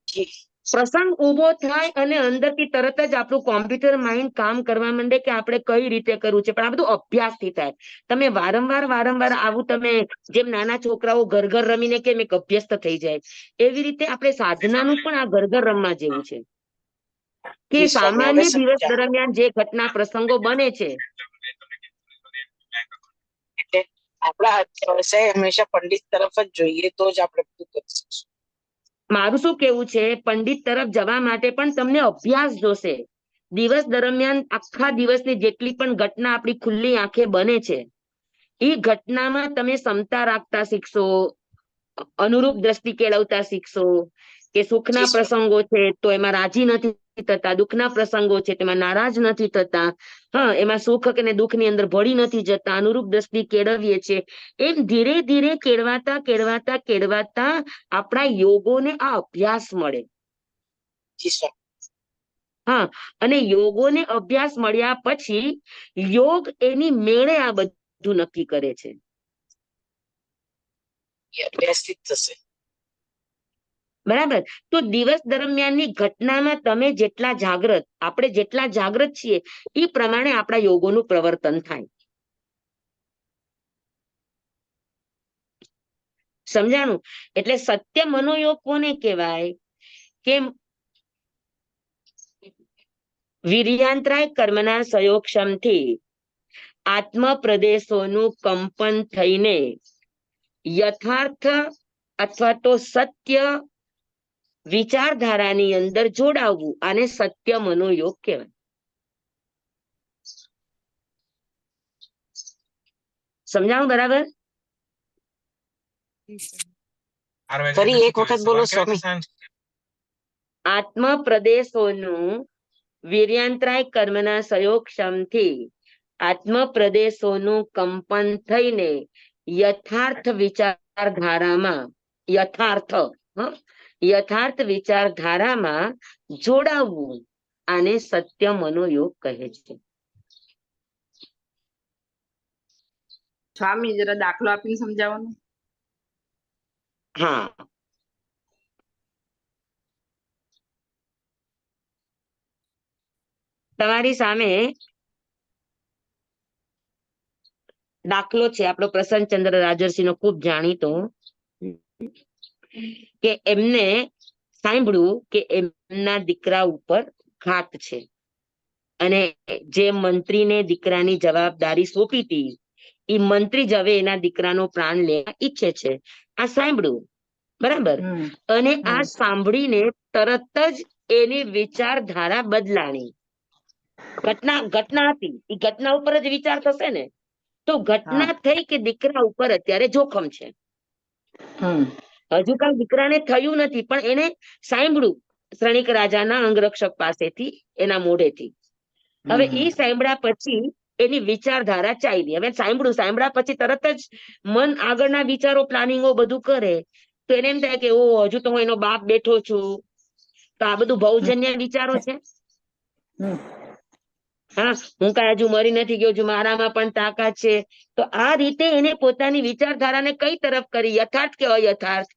જી પ્રસંગ ઉભો થાય અને અંદરથી તરત જ આપણું કોમ્પ્યુટર માઇન્ડ કામ કરવા માંડે કે આપણે કઈ રીતે કરવું છે. પણ આ બધું અભ્યાસથી થાય. તમે વારંવાર આવું તમે જેમ નાના છોકરાઓ ઘર ઘર રમીને કેમ એક અભ્યસ્ત થઈ જાય, એવી રીતે આપણે સાધનાનું પણ આ ઘર ઘર રમવા જેવું છે કે જી સ્વામી, હવે સામાન્ય દિવસ સમજ્યા. દરમિયાન જે ઘટના પ્રસંગો બને છે એટલે આપણા વ્યવસાય હંમેશા પંડિત તરફ જ જોઈએ તો જ આપણે બધું કરી શકીશું. મારું શું કેવું છે, પંડિત તરફ જવા માટે પણ તમને અભ્યાસ જોશે. દિવસ દરમિયાન આખા દિવસની જેટલી પણ ઘટના આપણી ખુલ્લી આંખે બને છે એ ઘટનામાં તમે ક્ષમતા રાખતા શીખશો, અનુરૂપ દ્રષ્ટિ કેળવતા શીખશો કે સુખના જી સ્વામી. પ્રસંગો છે તો એમાં રાજી નથી થતા, દુઃખના પ્રસંગો છે તેમાં નારાજ નથી થતા, હા એમાં સુખ અને દુઃખ ની અંદર ભળી નથી જતા, અનુરૂપ દ્રષ્ટિ કેળવીએ છીએ. એમ ધીરે ધીરે કેળવાતા આપણા યોગોને આ અભ્યાસ મળે. જી સ્વામી. હા, અને યોગોને અભ્યાસ મળ્યા પછી યોગ એની મેળે આ બધું નક્કી કરે છે. એ અભ્યાસથી જ થશે. બરાબર. તો દિવસ દરમિયાનની ઘટનામાં તમે જેટલા જાગૃત, આપણે જેટલા જાગૃત છીએ એ પ્રમાણે આપણા યોગોનું પ્રવર્તન થાય. સમજાણું? એટલે સત્ય મનોયોગ કોને કહેવાય કે વીર્યાંતરાય કર્મના સંયોગક્ષમથી આત્મ પ્રદેશોનું કંપન થઈને યથાર્થ અથવા તો સત્ય વિચારધારાની અંદર જોડાવવું, આને સત્ય મનોયોગ કહેવાય. સમજાણું બરાબર? ફરી એક વખત બોલો સ્વામી. આત્મ પ્રદેશોનું વીર્યાંતરાય કર્મના સંયોગક્ષમથી આત્મ પ્રદેશોનું કંપન થઈને યથાર્થ વિચારધારામાં યથાર્થ વિચારધારામાં જોડાવવું, આને સત્ય મનોયોગ કહે છે. સ્વામી જરા દાખલો આપીને સમજાવો ને. હા, તમારી સામે દાખલો છે આપણો પ્રસન્નચંદ્ર રાજર્ષિ નો ખૂબ જાણીતો, કે એમને સાંભળ્યું કે એમના દીકરા ઉપર ઘાત છે અને જે મંત્રીને દીકરાની જવાબદારી સોંપી હતી એ મંત્રી જ હવે એના દીકરાનો પ્રાણ લેવા ઈચ્છે છે. આ સાંભળ્યું, બરાબર. અને આ સાંભળીને તરત જ એની વિચારધારા બદલાણી. ઘટના હતી, એ ઘટના ઉપર જ વિચાર થશે ને, તો ઘટના થઈ કે દીકરા ઉપર અત્યારે જોખમ છે. હજુ કાંઈ દીકરાને થયું નથી પણ એને સાંભળ્યું શ્રણિક રાજાના અંગરક્ષક પાસેથી, એના મોઢેથી. હવે એ સાંભળ્યા પછી એની વિચારધારા ચાલી. હવે સાંભળ્યા પછી તરત જ મન આગળના વિચારો, પ્લાનિંગો બધું કરે તો એને એમ થાય કે ઓ હજુ તો હું એનો બાપ બેઠો છું, તો આ બધું ભવજન્ય વિચારો છે. હા, હું કાંઈ હજુ મરી નથી ગયો, હજુ મારામાં પણ તાકાત છે. તો આ રીતે એને પોતાની વિચારધારાને કઈ તરફ કરી, યથાર્થ કે અયથાર્થ?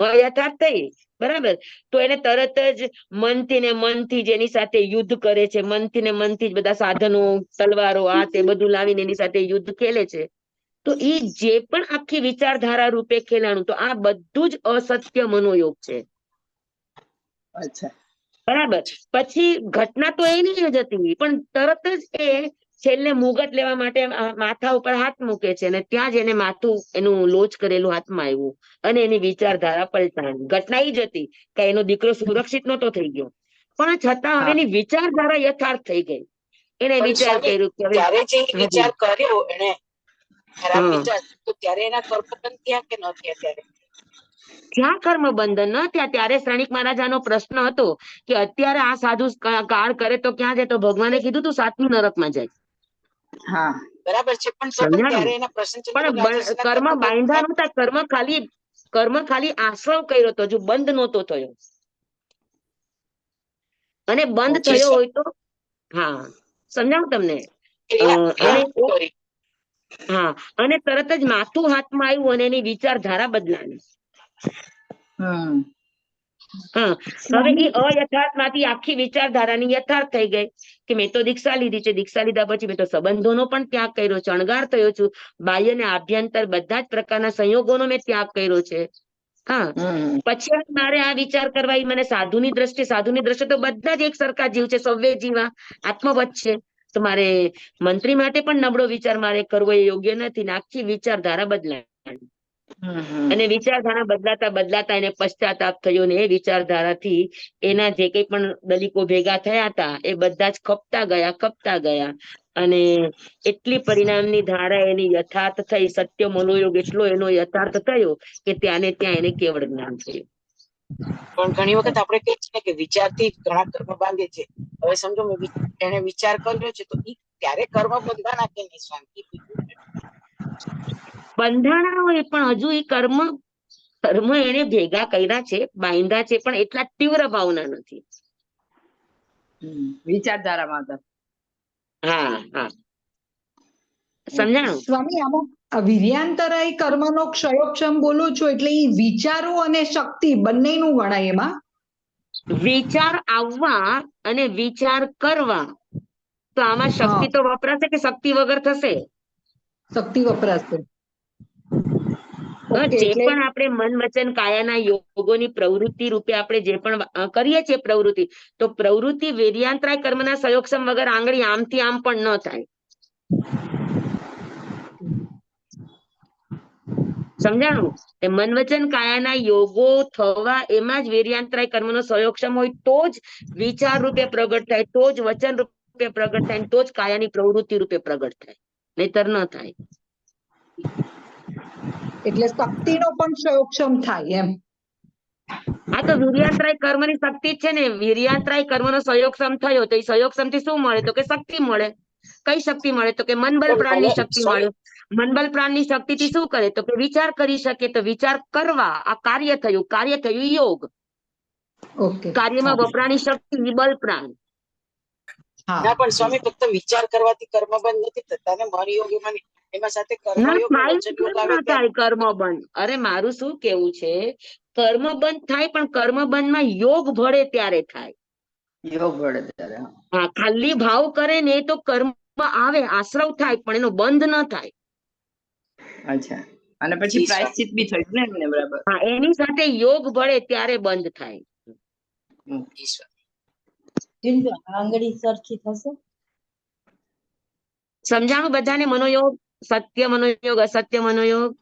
અયથાર્થ થઈ, બરાબર. તો એને તરત જ મનથી જેની સાથે યુદ્ધ કરે છે, મનથી જ બધા સાધનો, તલવારો, આ તે બધું લાવીને એની સાથે યુદ્ધ ખેલે છે. તો એ જે પણ આખી વિચારધારા રૂપે ખેલાણું, તો આ બધું જ અસત્ય મનોયોગ છે. બરાબર. પછી ઘટના તો એની જ હતી પણ તરત જ એ છેલ્લે મુગટ લેવા માટે માથા ઉપર હાથ મૂકે છે અને ત્યાં જ એને માથું, એનું લોચ કરેલું હાથમાં આવ્યું અને એની વિચારધારા પલટાણી. ઘટના એ જ હતી કે એનો દીકરો સુરક્ષિત નહોતો થઈ ગયો, પણ છતાં હવે એની વિચારધારા યથાર્થ થઈ ગઈ. એને વિચાર કર્યું કે ત્યારે જે વિચાર કર્યો એને, ખરાબ વિચાર, તો ત્યારે એના કર્મ બંધ થયા કે ન થયા? ત્યારે જ્યાં કર્મ બંધન ન થયા ત્યારે શ્રણિક મહારાજાનો પ્રશ્ન હતો કે અત્યારે આ સાધુ કાળ કરે તો ક્યાં જાય? તો ભગવાને કીધું તું 7મી નરકમાં જાય. બરાબર છે, પણ ત્યારે એના પ્રસન્નચંદ્ર પણ રાજર્ષિના કર્મ બાંધા નહોતા, કર્મ ખાલી આશ્રવ કર્યો હતો, હજુ બંધ નહોતો થયો. અને બંધ થયો હોય તો, હા સમજાવું તમને, હા, અને તરત જ માથું હાથમાં આવ્યું અને એની વિચારધારા બદલાણી. હમ હા, હવે એ અયથાર્થ માંથી આખી વિચારધારાની યથાર્થ થઈ ગઈ કે મેં તો દીક્ષા લીધી છે, દીક્ષા લીધા પછી મેં તો સંબંધોનો પણ ત્યાગ કર્યો છે, અણગાર થયો છું, બાહ્ય ને આભ્યંતર બધા જ પ્રકારના સંયોગોનો મેં ત્યાગ કર્યો છે. હા, હમ પછી મારે આ વિચાર કરવા, ઈ મને સાધુની દ્રષ્ટિએ તો બધા જ એક સરખા જીવ છે, સવ્ય જીવા આત્મવત છે. તો મારે મંત્રી માટે પણ નબળો વિચાર મારે કરવો એ યોગ્ય નથી ને આખી વિચારધારા બદલાય. અને વિચારધારા બદલાતા બદલાતા એને પશ્ચાતાપ થયો ને એ વિચારધારાથી એના જે કઈ પણ દલિકો ભેગા થયા હતા એ બધા જ કપતા ગયા અને એટલી પરિણામની ધારા એની યથાર્થ થઈ, સત્ય મનોયોગ એટલો એનો યથાર્થ થયો કે ત્યાં ને ત્યાં એને કેવળ જ્ઞાન થયું. પણ ઘણી વખત આપણે કહીએ છીએ કે વિચારથી ઘણા કર્મ બાંધે છે. હવે સમજો એને વિચાર કર્યો છે તો ઈ ત્યારે કર્મ બંધાણા કે નહીં સ્વામી? બંધાણા હોય પણ હજુ એ કર્મ એને ભેગા કર્યા છે, બાંધ્યા છે, પણ એટલા તીવ્ર ભાવના નથી. વિચારધારામાં હતા. હા હા, સમજાણું? સ્વામી, આમાં વીર્યાંતરાય કર્મનો ક્ષયોક્ષમ બોલો છો એટલે એ વિચારો અને શક્તિ બંનેનું ગણાય એમાં? વિચાર આવવા અને વિચાર કરવા, તો આમાં શક્તિ તો વપરાશે કે શક્તિ વગર થશે? શક્તિ વપરાશે. જે એટલે પણ આપણે મન વચન કાયાના યોગોની પ્રવૃત્તિ રૂપે આપણે જે પણ કરીએ છીએ પ્રવૃત્તિ, તો પ્રવૃત્તિ વેરિયાંતરાય કર્મના સયોક્ષમ વગર આંગળી આમથી આમ પણ ન થાય. સમજાણું? એ મન વચન કાયાના યોગો થવા એમાં જ વેરિયાંતરાય કર્મનો સયોક્ષમ હોય તો જ વિચાર રૂપે પ્રગટ થાય, તો જ વચન રૂપે પ્રગટ થાય, તો જ કાયાની પ્રવૃત્તિ રૂપે પ્રગટ થાય, નહીતર ન થાય. એટલે શક્તિનો પણ ક્ષયોક્ષમ થાય એમ? હા, તો વીર્યાંતરાય કર્મની શક્તિ છે ને, વીર્યાંતરાય કર્મનો સયોક્ષમ થયો તો એ સયોક્ષમ થી શું મળે? તો કે શક્તિ મળે. કઈ શક્તિ મળે? તો કે મનબળ પ્રાણની શક્તિ મળે. મનબળ પ્રાણની શક્તિથી શું કરે? તો કે વિચાર કરી શકે, તો વિચાર કરવા આ કાર્ય થયું યોગ. ઓકે. કાર્યમાં વપરાણી શક્તિ બળ પ્રાણ. ના પણ સ્વામી, ફક્ત વિચાર કરવાથી કર્મ બંધ નથી થતા ને, મન યોગ એમાં સાથે કર્મયોગ ને વચન યોગ આવે ત્યારે કર્મ બંધ. અરે મારું શું કેવું છે, કર્મ બંધ થાય પણ કર્મ બંધમાં યોગ ભળે ત્યારે થાય. યોગ વડે ત્યારે. હા, ખાલી ભાવ કરે ને તો કર્મ આવે, આશ્રવ થાય, પણ એનો બંધ ન થાય. અચ્છા, અને પછી પ્રાયશ્ચિત બી થયું ને એમને? બરાબર. હા, એની સાથે યોગ ભળે ત્યારે બંધ થાય. આંગળી સરખી થશે. સમજાણું બધાને? મનોયોગ, સત્ય મનોયોગ, અસત્ય મનોયોગ.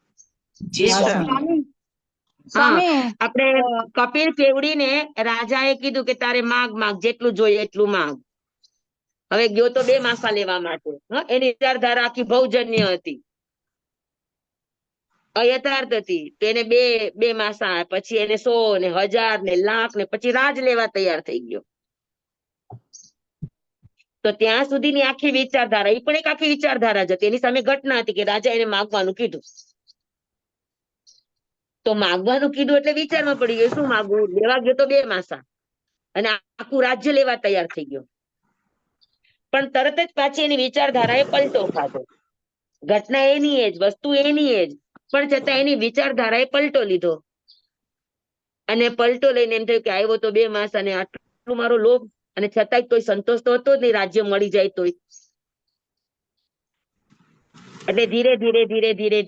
હા, આપણે કપિલ કેવડીને રાજાએ કીધું કે તારે માગ જેટલું જોઈએ એટલું માગ. હવે ગયો તો 2 માસા લેવા માટે. એની વિચારધારા આખી બહુજન્ય હતી, અયથાર્થ હતી. તેને બે માસા, પછી એને 100 ને 1000 ને લાખ ને પછી રાજ લેવા તૈયાર થઈ ગયો. તો ત્યાં સુધીની આખી વિચારધારા, એ પણ એક આખી વિચારધારા જ હતી. એની સામે ઘટના હતી કે રાજા એને માગવાનું કીધું, તો માગવાનું કીધું એટલે વિચારમાં પડી ગયો શું માગવું. લેવા ગયો તો 2 માસા અને આખું રાજ્ય લેવા તૈયાર થઈ ગયો. પણ તરત જ પાછી એની વિચારધારાએ પલટો ખાધો. ઘટના એની જ, વસ્તુ એની જ, પણ છતાં એની વિચારધારાએ પલટો લીધો અને પલટો લઈને એમ થયું કે આવ્યો તો 2 માસ અને આટલું મારો લોભ, અને છતાંય કોઈ સંતોષ તો હતો જ નહીં, રાજ્ય મળી જાય તોય. એટલે ધીરે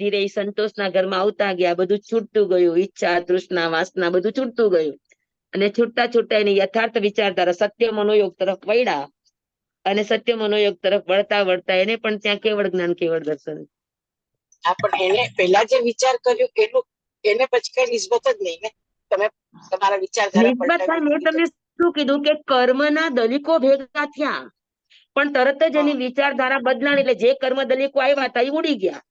ધીરે એ સંતોષના ઘરમાં આવતા ગયા. બધું છૂટતું ગયું, ઈચ્છા, તૃષ્ણા, વાસના બધું છૂટતું ગયું. અને છૂટતા એની યથાર્થ વિચારધારા સત્ય મનોયોગ તરફ વળ્યા. અને સત્ય મનોયોગ તરફ વળતા એને પણ ત્યાં કેવળ જ્ઞાન, કેવળ દર્શન. હા, પણ એને પહેલા જે વિચાર કર્યો એનું એને પછી કઈ નિસ્બત જ નહીં ને. તમે તમારા વિચારધારા પલટાવી. મેં તમને શું કીધું કે કર્મના દલિકો ભેગા થયા, પણ તરત જ એની વિચારધારા બદલાણી, એટલે જે કર્મ દલિકો આવ્યા હતા એ ઉડી ગયા.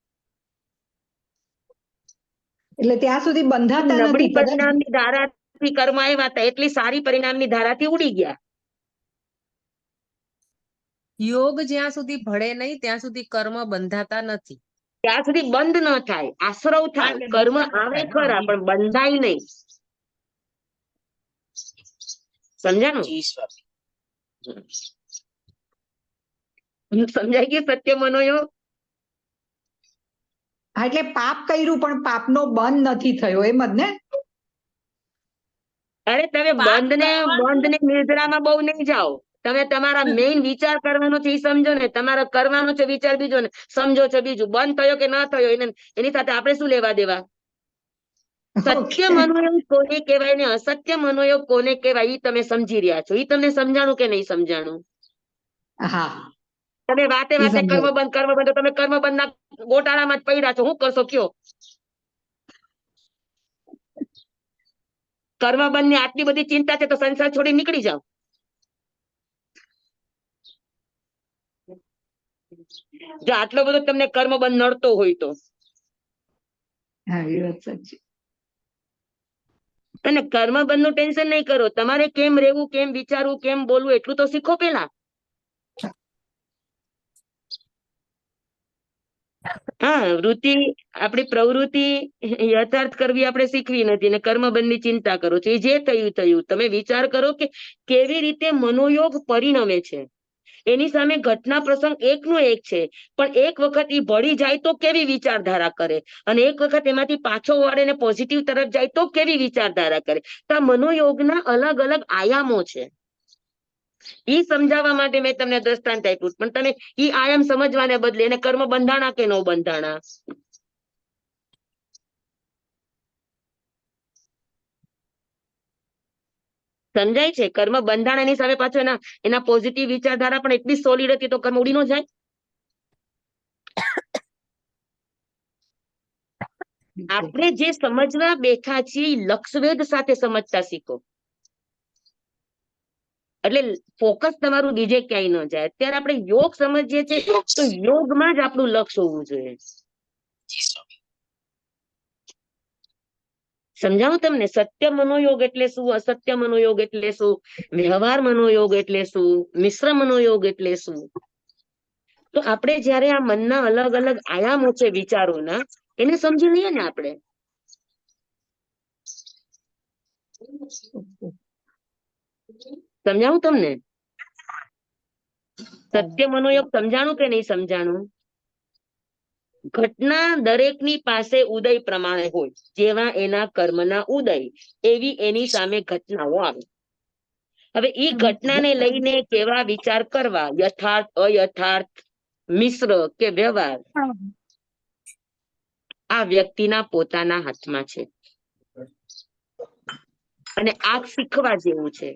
એટલે ત્યાં સુધી બંધાતા નબળી નથી. પરિણામની ધારાથી કર્મ આવ્યા હતા એટલી સારી પરિણામની ધારાથી ઉડી ગયા. યોગ જ્યાં સુધી ભળે નહીં ત્યાં સુધી કર્મ બંધાતા નથી. ત્યાં સુધી બંધ ન થાય, આશ્રવ થાય. કર્મ આવે ખરા પણ બંધાય નહીં. સમજાણું? સમજાઈ ગયું સત્ય મનોયોગ? હા, એટલે પાપ કર્યું પણ પાપનો બંધ નથી થયો એમ જ ને? અરે તમે પાપ બંધ ને નિદ્રામાં બહુ નહીં જાઓ. તમે તમારા મેઇન વિચાર કરવાનો છે એ સમજો ને, તમારો કરવાનો છે વિચાર બીજો ને સમજો છો બીજું. બંધ થયો કે ના થયો એની સાથે આપણે શું લેવા દેવા? સત્ય મનોયોગ કોને કહેવાય ને અસત્ય મનોયોગ કોને કહેવાય એ તમે સમજી રહ્યા છો. એ તમને સમજાણું કે નહીં સમજાણું? હા, તમે વાતે વાતે કર્મ બંધ તમે કર્મ બંધ ના ગોટાળામાં જ પડ્યા છો. શું કરશો કયો? કર્મ બંધ ની આટલી બધી ચિંતા છે તો સંસાર છોડી નીકળી જાઓ. જો આટલો બધો તમને કર્મ બંધ નડતો હોય તો. હા, એ વાત સાચી. અને કર્મ બંધ નું ટેન્શન નહીં કરો. તમારે કેમ રહેવું, કેમ વિચારવું, કેમ બોલવું એટલું તો શીખો પેલા. હા, વૃત્તિ આપણી પ્રવૃત્તિ યથાર્થ કરવી આપણે શીખવી નથી ને કર્મ બંધ ની ચિંતા કરો છો. એ જે થયું થયું. તમે વિચાર કરો કે કેવી રીતે મનોયોગ પરિણમે છે. એની સામે ઘટના પ્રસંગ એકનો એક છે, પણ એક વખત એ ભળી જાય તો કેવી વિચારધારા કરે, અને એક વખત એમાંથી પાછો વળે ને પોઝિટિવ તરફ જાય તો કેવી વિચારધારા કરે. તો આ મનોયોગના અલગ અલગ આયામો છે. ઈ સમજાવવા માટે મેં તમને દ્રષ્ટાંત આપ્યું, પણ તમે ઈ આયામ સમજવાને બદલે એને કર્મ બંધાણા કે ન બંધાણા. સમજાય છે? કર્મ બંધાણાની સામે પાછો એના પોઝિટિવ વિચારધારા પણ એટલી સોલિડ હતી તો કર્મ ઉડી ન જાય. આપણે જે સમજવા બેઠા છીએ લક્ષવેધ સાથે સમજતા શીખો. એટલે ફોકસ તમારું બીજે ક્યાંય ન જાય. અત્યારે આપણે યોગ સમજીએ છીએ તો યોગમાં જ આપણું લક્ષ્ય હોવું જોઈએ. સમજાવું તમને? સત્ય મનોયોગ એટલે શું, અસત્ય મનોયોગ એટલે શું, વ્યવહાર મનોયોગ એટલે શું, મિશ્ર મનોયોગ એટલે શું. તો આપણે જયારે આ મનના અલગ અલગ આયામો છે વિચારોના, એને સમજી લઈએ ને આપણે. સમજાવું તમને? સત્ય મનોયોગ સમજાણું કે નહીં સમજાણું? ઘટના દરેકની પાસે ઉદય પ્રમાણે હોય. જેવા એના કર્મના ઉદય એવી એની સામે ઘટનાઓ આવે. હવે એ ઘટનાને લઈને કેવા વિચાર કરવા, યથાર્થ, અયથાર્થ, મિશ્ર કે વ્યવહાર, આ વ્યક્તિના પોતાના હાથમાં છે. અને આ શીખવા જેવું છે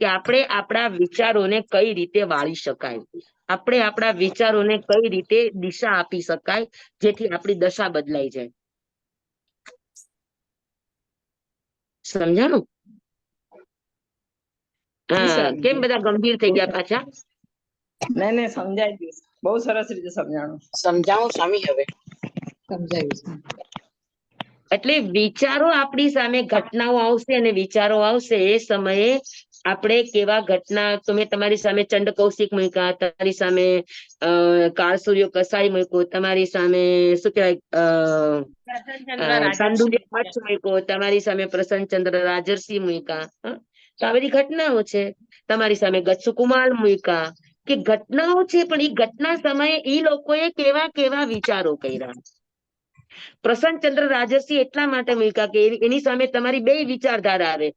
કે આપણે આપણા વિચારોને કઈ રીતે વાળી શકાય, આપણે આપણા વિચારોને કઈ રીતે દિશા આપી શકાય જેથી આપણી દશા બદલાઈ જાય. સમજાણું? હા, કેમ બધા ગંભીર થઈ ગયા પાછા? નહીં સમજાઈ ગયું. બહુ સરસ રીતે સમજાણું. સમજાવું સ્વામી હવે? સમજાયું. એટલે વિચારો આપણી સામે ઘટનાઓ આવશે અને વિચારો આવશે એ સમયે આપણે કેવા ઘટના, તમે તમારી સામે ચંડ કૌશિક મૂક્યા, તમારી સામે કાળ સૂર્ય કસાઈ મૂક્યો, તમારી સામે શું કહેવાય ચાંદુલ્ય મચ્છ મૂક્યો, તમારી સામે પ્રસન્નચંદ્ર રાજર્ષિ મૂક્યા. તો આ બધી ઘટનાઓ છે. તમારી સામે ગચ્છકુમાર મૂક્યા. કે ઘટનાઓ છે, પણ એ ઘટના સમયે એ લોકોએ કેવા કેવા વિચારો કર્યા. પ્રસન્નચંદ્ર રાજર્ષિ એટલા માટે મૂક્યા કે એની સામે તમારી બે વિચારધારા આવે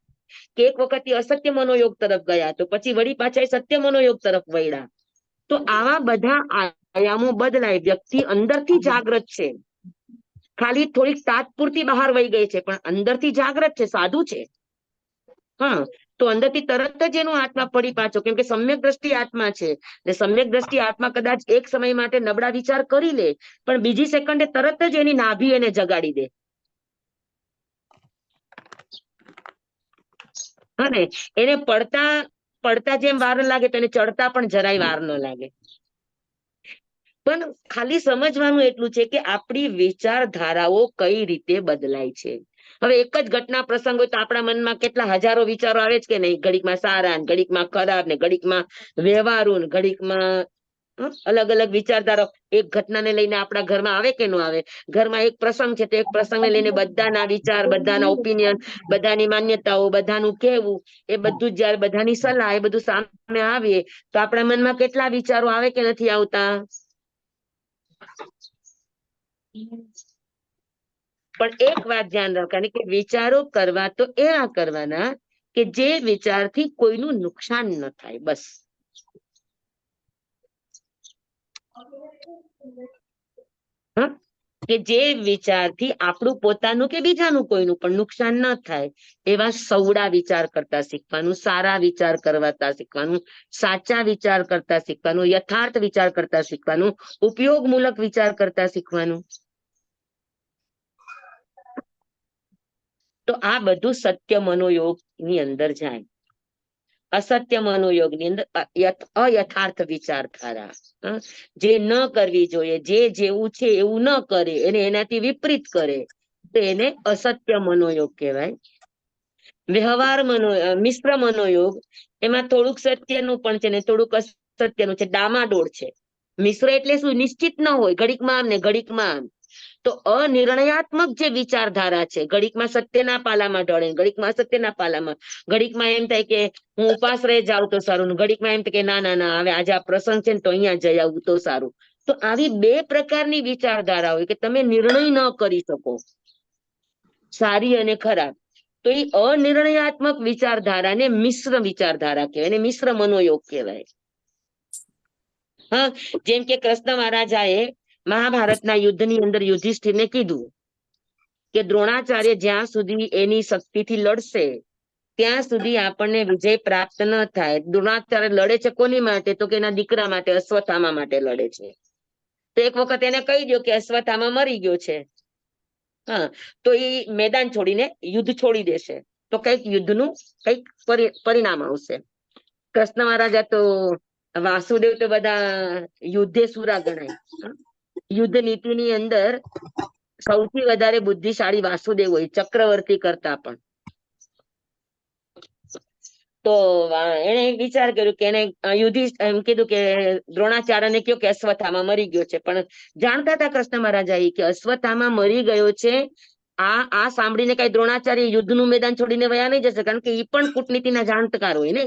કે એક વખત અસત્ય મનોયોગ તરફ ગયા તો પછી વળી પાછા સત્ય મનોયોગ તરફ વળ્યા. તો આવા બધા આયામો બદલાય. વ્યક્તિ અંદરથી જાગૃત છે, ખાલી થોડીક તાત પૂરતી બહાર વહી ગઈ છે, પણ અંદરથી જાગૃત છે, સાધુ છે. હા, તો અંદરથી તરત જ એનો આત્મા પડી પાછો, કેમ કે સમ્યક દ્રષ્ટિ આત્મા છે. સમ્યક દ્રષ્ટિ આત્મા કદાચ એક સમય માટે નબળા વિચાર કરી લે, પણ બીજી સેકન્ડે તરત જ એની નાભી એને જગાડી દે. અને એને પડતા જેમ વાર લાગે તો એને ચડતા પણ જરાય વાર ન લાગે. પણ ખાલી સમજવાનું એટલું છે કે આપણી વિચારધારાઓ કઈ રીતે બદલાય છે. હવે એક જ ઘટના પ્રસંગ હોય તો આપણા મનમાં કેટલા હજારો વિચારો આવે છે કે નહીં? ઘડીકમાં સારા, ઘડીકમાં ખરાબ, ને ઘડીકમાં વ્યવહારુ, ઘડીકમાં અલગ અલગ વિચારધારા એક ઘટનાને લઈને આપણા ઘરમાં આવે કે ન આવે? ઘરમાં એક પ્રસંગ છે તો એક પ્રસંગને લઈને બધાના વિચાર, બધાના ઓપિનિયન, બધાની માન્યતાઓ, બધાનું કહેવું, એ બધું જયારે બધાની સલાહ એ બધું સામે આવીએ તો આપણા મનમાં કેટલા વિચારો આવે કે નથી આવતા? પણ એક વાત ધ્યાન રાખવાની કે વિચારો કરવા તો એવા કરવાના કે જે વિચારથી કોઈનું નુકસાન ન થાય, બસ. કે જે વિચારથી આપણું પોતાનું કે બીજાનું કોઈનું પણ નુકસાન ન થાય એવા સવડા વિચાર કરતા શીખવાનું, સારા વિચાર કરતા શીખવાનું, સાચા વિચાર કરતા શીખવાનું, યથાર્થ વિચાર કરતા શીખવાનું, ઉપયોગમૂલક વિચાર કરતા શીખવાનું. તો આ બધું સત્ય મનોયોગ ની અંદર જાય. અસત્ય મનોયોગ ની અંદર અયથાર્થ વિચારધારા, જે ન કરવી જોઈએ, જે જેવું છે એવું ન કરે એને એનાથી વિપરીત કરે તો એને અસત્ય મનોયોગ કહેવાય. વ્યવહાર મિશ્ર મનોયોગ, એમાં થોડુંક સત્યનું પણ છે ને થોડુંક અસત્યનું છે, ડામાડોળ છે. મિશ્ર એટલે શું? નિશ્ચિત ન હોય, ઘડીકમાં આમ ને ઘડીકમાં આમ. તો અનિર્ણયાત્મક જે વિચારધારા છે, ઘડીકમાં સત્યના પાલામાં ઢળે, ઘડીકમાં અસત્યના પાલામાં, ઘડીકમાં એમ થાય કે હું ઉપાસ રહી જાઉં તો સારું, ઘડીકમાં એમ થાય કે ના ના ના હવે આજે આ પ્રસંગ છે ને તો અહીંયા જઈ આવું તો સારું. તો આવી બે પ્રકારની વિચારધારા હોય કે તમે નિર્ણય ન કરી શકો, સારી અને ખરાબ. તો એ અનિર્ણયાત્મક વિચારધારાને મિશ્ર વિચારધારા કહેવાય, એને મિશ્ર મનોયોગ કહેવાય. હા, જેમ કે કૃષ્ણ મહારાજાએ મહાભારતના યુદ્ધની અંદર યુધિષ્ઠિરને કીધું કે દ્રોણાચાર્ય જ્યાં સુધી એની શક્તિથી લડશે ત્યાં સુધી આપણને વિજય પ્રાપ્ત ન થાય. દ્રોણાચાર્ય લડે છે કોની માટે? તો કે એના દીકરા માટે, અશ્વત્થામા માટે લડે છે. તો એક વખત એને કહી દો કે અશ્વત્થામા મરી ગયો છે, હા, તો એ મેદાન છોડીને યુદ્ધ છોડી દેશે તો કઈક યુદ્ધનું કઈક પરિણામ આવશે. કૃષ્ણ મહારાજા તો વાસુદેવ તો બધા યુદ્ધે સુરા ગણાય. યુદ્ધ નીતિની અંદર સૌથી વધારે બુદ્ધિશાળી વાસુદેવ હોય, ચક્રવર્તી કરતા પણ. તો એને વિચાર કર્યો કે એને યુધિષ્ઠિર એમ કીધું કે દ્રોણાચાર્યને કહ્યું કે અશ્વત્થામા મરી ગયો છે, પણ જાણતા હતા કૃષ્ણ મહારાજા કે અશ્વત્થામા મરી ગયો છે. આ સાંભળીને કઈ દ્રોણાચાર્ય યુદ્ધનું મેદાન છોડીને વયા નહીં જશે, કારણ કે એ પણ કૂટનીતિના જાણકાર હોય ને,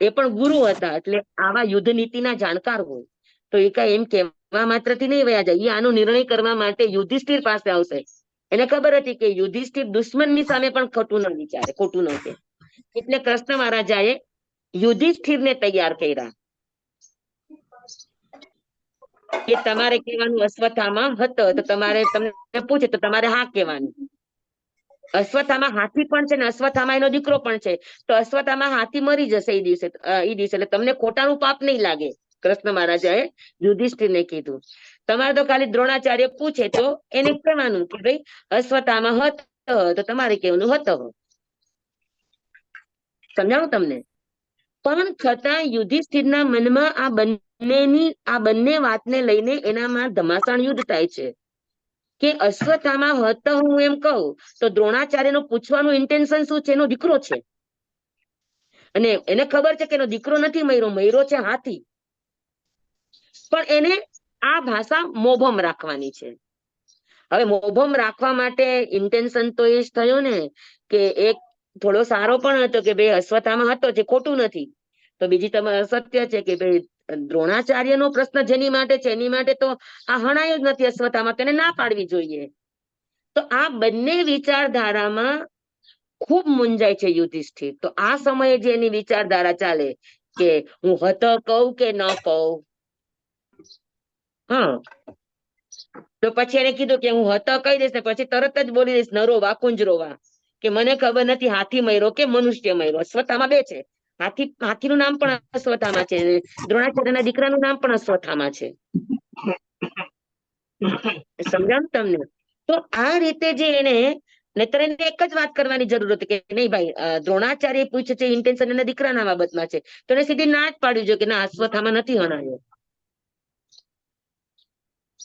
એ પણ ગુરુ હતા, એટલે આવા યુદ્ધ નીતિના જાણકાર હોય. તો એ કઈ એમ કહેવા માત્રથી નહીં વયા જાય, એ આનો નિર્ણય કરવા માટે યુધિષ્ઠિર પાસે આવશે. એને ખબર હતી કે યુધિષ્ઠિર દુશ્મનની સામે પણ ખોટું ન વિચારે, ખોટું ન કહે. એટલે કૃષ્ણ મહારાજાએ યુધિષ્ઠિરને તૈયાર કર્યા કે તમારે કહેવાનું અશ્વત્થામા હતો, તો તમારે તમને પૂછે તો તમારે હા કહેવાનું. અશ્વત્થામા હાથી પણ છે ને અશ્વત્થામા એનો દીકરો પણ છે, તો અશ્વત્થામા હાથી મરી જશે એ દિવસે એટલે તમને ખોટાનું પાપ નહીં લાગે. કૃષ્ણ મહારાજાએ યુધિષ્ઠિરને કીધું. તમારે તો ખાલી દ્રોણાચાર્ય પૂછે તો એને કહેવાનું કે ભાઈ અશ્વત્થામા હતો, તો તમારે કહેવાનું હતો. સમજાવું તમને? પણ છતાં યુધિષ્ઠિરના મનમાં આ બંને વાતને લઈને એનામાં ધમાસાણ યુદ્ધ થાય છે કે અશ્વત્થામા હતો હું એમ કહું તો દ્રોણાચાર્યનો પૂછવાનું ઇન્ટેન્શન શું છે? એનો દીકરો છે, અને એને ખબર છે કે એનો દીકરો નથી મર્યો, મર્યો છે હાથી. પણ એને આ ભાષા મોભમ રાખવાની છે. હવે મોભમ રાખવા માટે ઇન્ટેન્શન તો એ જ થયો ને કે એક થોડો સારો પણ હતો કે ભાઈ અશ્વત્થામા હતો જે ખોટું નથી, તો બીજી તમારે સત્ય છે કે ભાઈ દ્રોણાચાર્યનો પ્રશ્ન જેની માટે છે એની માટે તો આ હણાયો જ નથી અશ્વત્થામા, તેને ના પાડવી જોઈએ. તો આ બંને વિચારધારામાં ખૂબ મૂંઝાય છે યુધિષ્ઠિર. તો આ સમયે જે એની વિચારધારા ચાલે કે હું હતો કહું કે ન કહું, હા, તો પછી એને કીધું કે હું હતો કહી દઈશ ને પછી તરત જ બોલી દઈશ નરો વા કુંજરો વા, કે મને ખબર નથી હાથી મર્યો કે મનુષ્ય મર્યો. અશ્વત્થામા બે છે, હાથીનું નામ પણ અશ્વત્થામા છે, દ્રોણાચાર્યના દીકરાનું નામ પણ અશ્વત્થામા છે. સમજાણું તમને? તો આ રીતે જે એને નહીતર એને એક જ વાત કરવાની જરૂર હતી કે નહીં ભાઈ દ્રોણાચાર્ય પૂછે છે ઇન્ટેન્શન એના દીકરાના બાબતમાં છે, તો એને સીધી ના જ પાડવી જોઈએ કે ના અશ્વત્થામા નથી હણાયો.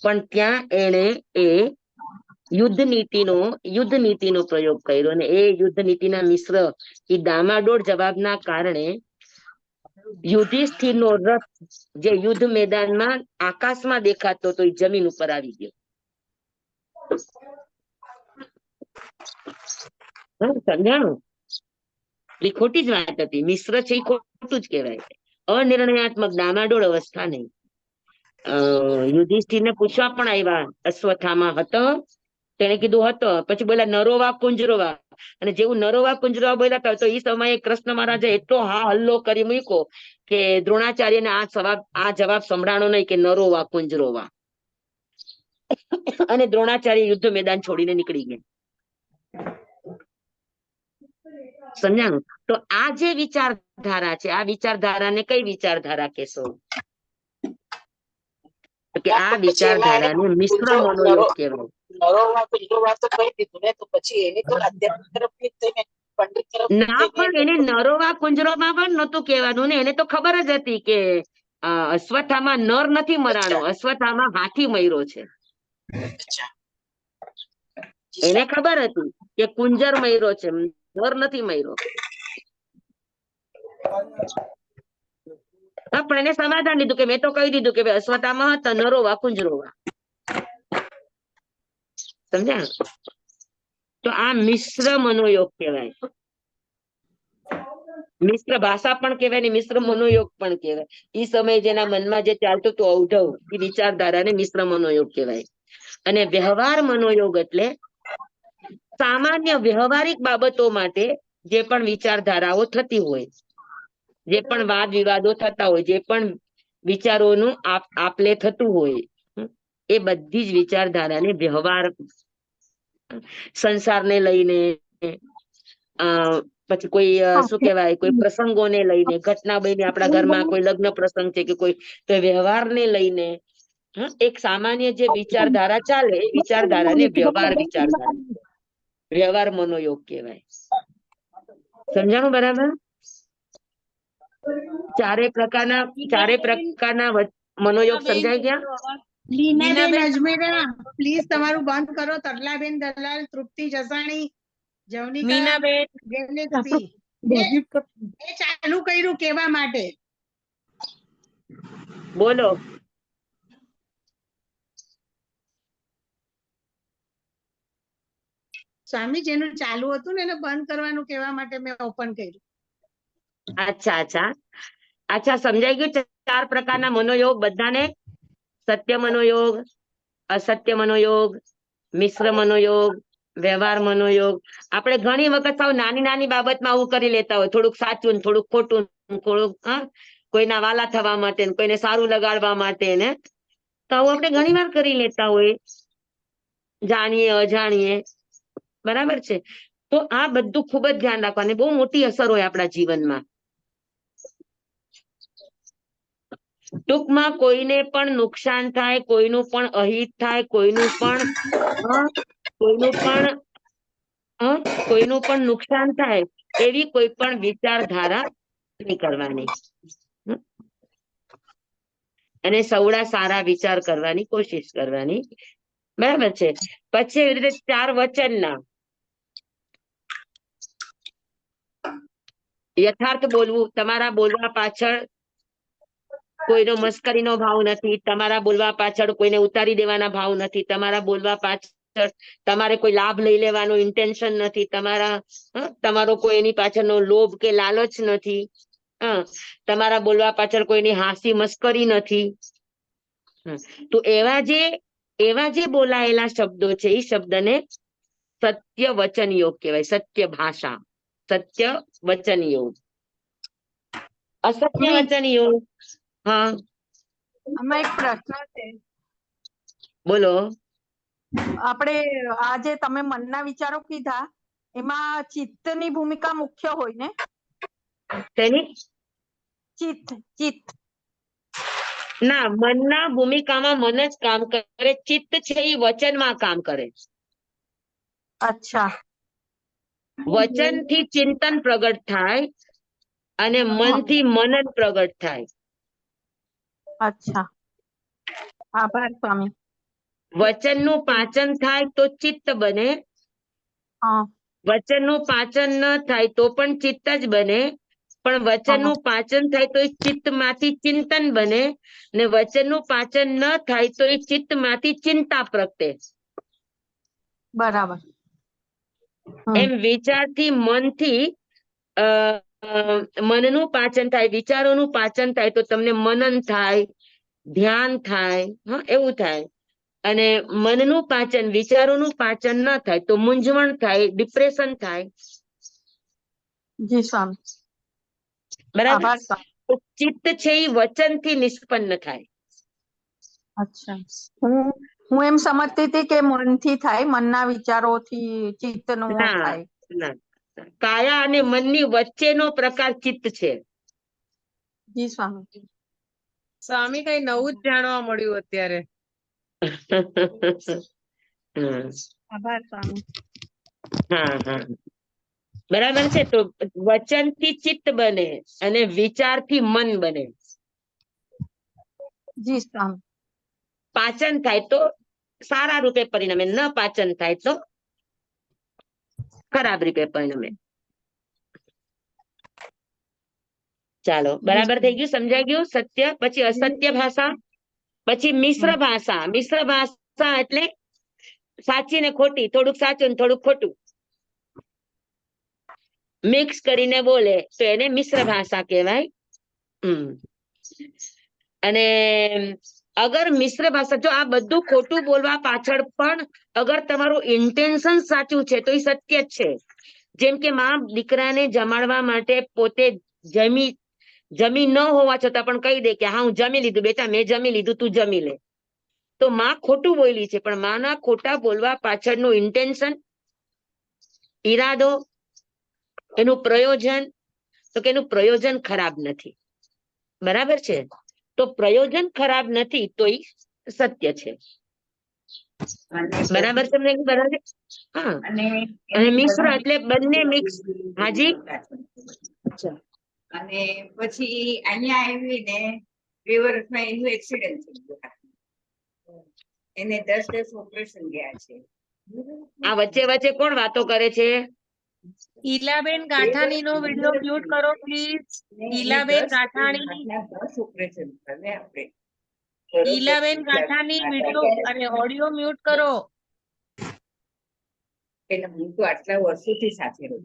પણ ત્યાં એને એ યુદ્ધ નીતિનો પ્રયોગ કર્યો, અને એ યુદ્ધ નીતિના મિશ્ર એ ડામાડોળ જવાબના કારણે યુધિષ્ઠિરનો રથ જે યુદ્ધ મેદાનમાં આકાશમાં દેખાતો તો એ જમીન ઉપર આવી ગયો. સમજાણું? એ ખોટી જ વાત હતી. મિશ્ર છે એ ખોટું જ કહેવાય, અનિર્ણયાત્મક ડામાડોળ અવસ્થા નહીં. યુધિષ્ઠિરને પૂછવા પણ આવ્યા અશ્વત્થામા હતો, તેને કીધું હતો, પછી બોલા નરો વા કુંજરો વા, અને જેવું નરોવા કુંજરોવા બોલ્યા હતા તો એ સમયે કૃષ્ણ મહારાજે એટલો હા હલ્લો કરી મૂક્યો કે દ્રોણાચાર્યને આ જવાબ સંભળાણો નહીં કે નરોવા કુંજરોવા, અને દ્રોણાચાર્ય યુદ્ધ મેદાન છોડીને નીકળી ગયા. સમજાણું? તો આ જે વિચારધારા છે, આ વિચારધારાને કઈ વિચારધારા કહેશો? કે આ વિચારધારાને મિશ્ર મનોયોગ કહેવાય. નરોવા કુંજરોવા તો કહી દીધું ને, તો પછી એની તો આધ્યાત્મિક તરફની જ થઈને પંડિત તરફની ના, પણ એને નરોવા કુંજરોમાં પણ નહોતું કહેવાનું ને. એને તો ખબર જ હતી કે અશ્વત્થામાં નર નથી મરાણો, અશ્વત્થામાં હાથી મર્યો છે. એને ખબર હતી કે કુંજર મર્યો છે, નર નથી મર્યો. હા, પણ એને સમાધાન લીધું કે મેં તો કહી દીધું કે અશ્વત્થામાં હતા નરોવા કુંજરોવા. સમજ્યા? તો આ મિશ્ર મનોયોગ કહેવાય. મિશ્ર ભાષા પણ કહેવાય ને મિશ્ર મનોયોગ પણ કહેવાય. એ સમયે જેના મનમાં જે ચાલતું હતું ઔઢવ, એ વિચારધારાને મિશ્ર મનોયોગ કહેવાય. અને વ્યવહાર મનોયોગ એટલે સામાન્ય વ્યવહારિક બાબતો માટે જે પણ વિચારધારાઓ થતી હોય, જે પણ વાદ વિવાદો થતા હોય, જે પણ વિચારોનું આપલે થતું હોય, એ બધી જ વિચારધારાને વ્યવહાર, સંસારને લઈને, પછી કોઈ શું કહેવાય, કોઈ પ્રસંગોને લઈને, ઘટના બની આપણા ઘરમાં, કોઈ લગ્ન પ્રસંગ છે કે કોઈ, તો વ્યવહારને લઈને એક સામાન્ય જે વિચારધારા ચાલે એ વિચારધારાને વ્યવહાર વિચારધારા, વ્યવહાર મનોયોગ કહેવાય. સમજાણું બરાબર? ચારે પ્રકારના મનોયોગ સમજાઈ ગયા? લીનાબેન અજમેરા, પ્લીઝ તમારું બંધ કરો. તરલાબેન દલાલ, તૃપ્તિ જસાણી, જવનિકા મીનાબેન, ગેલેક્સી, એ ચાલુ કર્યું કેવા માટે. બોલો. સ્વામી, જેનું ચાલુ હતું ને એને બંધ કરવાનું કહેવા માટે મેં ઓપન કર્યું. અચ્છા, સમજાઈ ગયું. ચાર પ્રકારના મનોયોગ બધાને: સત્ય મનોયોગ, અસત્ય મનોયોગ, મિશ્ર મનોયોગ, વ્યવહાર મનોયોગ. આપણે ઘણી વખત સાવ નાની નાની બાબતમાં આવું કરી લેતા હોય, થોડુંક સાચું ને થોડુંક ખોટું, થોડુંક કોઈના વાલા થવા માટે ને કોઈને સારું લગાડવા માટે ને, તો આવું આપણે ઘણી વાર કરી લેતા હોય, જાણીએ અજાણીએ. બરાબર છે? તો આ બધું ખૂબ જ ધ્યાન રાખવાનું, બહુ મોટી અસર હોય આપણા જીવનમાં. ટૂંકમાં કોઈને પણ નુકસાન થાય, કોઈનું પણ અહિત થાય, કોઈનું પણ નુકસાન થાય એવી કોઈ પણ વિચારધારા નહીં કરવાની, અને સૌડા સારા વિચાર કરવાની કોશિશ કરવાની. બરાબર છે? પછી એવી રીતે ચાર વચનના યથાર્થ બોલવું. તમારા બોલવા પાછળ કોઈનો મસ્કરીનો ભાવ નથી, તમારા બોલવા પાછળ કોઈને ઉતારી દેવાના ભાવ નથી, તમારા બોલવા પાછળ તમારે કોઈ લાભ લઈ લેવાનો ઇન્ટેન્શન નથી, તમારો કોઈ એની પાછળનો લોભ કે લાલચ નથી, તમારા બોલવા પાછળ કોઈની હાસી મસ્કરી નથી. તો એવા જે બોલાયેલા શબ્દો છે એ શબ્દને સત્ય વચન યોગ કહેવાય. સત્ય ભાષા, સત્ય વચન યોગ. અસત્ય વચન યોગ. હા, આમાં એક પ્રશ્ન છે. બોલો. આપણે આ જે તમે મનના વિચારો કીધા એમાં ચિત્તની ભૂમિકા મુખ્ય હોય ને? તેની ચિત્ત ના, મનના ભૂમિકામાં મન જ કામ કરે. ચિત્ત છે એ વચનમાં કામ કરે. અચ્છા. વચનથી ચિંતન પ્રગટ થાય અને મનથી મનન પ્રગટ થાય. અચ્છા, આભાર સ્વામી. વચનનું પાચન થાય તો ચિત્ત બને, વચનનું પાચન ન થાય તો પણ ચિત્ત જ બને, પણ વચનનું પાચન થાય તો એ ચિત્તમાંથી ચિંતન બને, ને વચનનું પાચન ન થાય તો એ ચિત્તમાંથી ચિંતા પ્રગટે. બરાબર. એમ વિચારથી મનથી મનનું પાચન થાય, વિચારોનું પાચન થાય તો તમને મનન થાય, ધ્યાન થાય, એવું થાય. અને મનનું પાચન, વિચારોનું પાચન ન થાય તો મૂંઝવણ થાય, ડિપ્રેશન થાય. જી સ્વામી. બરાબર. આભાર સ્વામી. તો ચિત્ત છે એ વચનથી નિષ્પન્ન થાય. અચ્છા, હું એમ સમજતી હતી કે મનથી થાય, મનના વિચારોથી ચિત્તનું ના થાય. ના, કાયા અને મનની વચ્ચેનો પ્રકાર ચિત્ત છે. જી સ્વામી. સ્વામી કઈ નવું જ જાણવા મળ્યું અત્યારે. આભાર સ્વામી. હા હા, બરાબર છે. તો વચનથી ચિત્ત બને અને વિચારથી મન બને. જી સ્વામી. પાચન થાય તો સારા રૂપે પરિણમે, ન પાચન થાય તો ખરાબ રીતે પરિણમે. ચાલો, બરાબર થઈ ગયું, સમજાઈ ગયું. સત્ય, પછી અસત્ય ભાષા, પછી મિશ્ર ભાષા. મિશ્ર ભાષા એટલે સાચી ને ખોટી, થોડુંક સાચું ને થોડુંક ખોટું મિક્સ કરીને બોલે તો એને મિશ્ર ભાષા કહેવાય. અને અગર મિશ્ર ભાષા, જો આ બધું ખોટું બોલવા પાછળ પણ અગર તમારું ઇન્ટેન્શન સાચું છે તો એ સત્ય જ છે. જેમ કે માં દીકરાને જમાડવા માટે પોતે જમી ન હોવા છતાં પણ કહી દે કે હા હું જમી લીધું બેટા, મેં જમી લીધું, તું જમી લે. તો માં ખોટું બોલી છે, પણ માના ખોટા બોલવા પાછળનું ઇન્ટેન્શન, ઈરાદો, એનું પ્રયોજન, તો કે એનું પ્રયોજન ખરાબ નથી. બરાબર છે. તો પ્રયોજન ખરાબ નથી તો એ સત્ય છે. બરાબર છે. બરાબર. હા, અને મિશ્ર એટલે બંને મિક્સ. હાજી. અને પછી અહીંયા આવીને 2 વર્ષમાં એનું એક્સિડન્ટ થઈ ગયો. એને 10 ઓપરેશન ગયા છે. આ વચ્ચે વચ્ચે કોણ વાતો કરે છે? ઈલાબેન ગાંઠાણી નો વિડિયો મ્યુટ કરો પ્લીઝ. ઈલાબેન ગાંઠાણી, 10 ઓપરેશન કરે આપણે. ઈલાબેન ગાંઠાણી વિડિયો અને ઓડિયો મ્યુટ કરો. એટલે હું તો આટલા વર્ષોથી સાથે રહું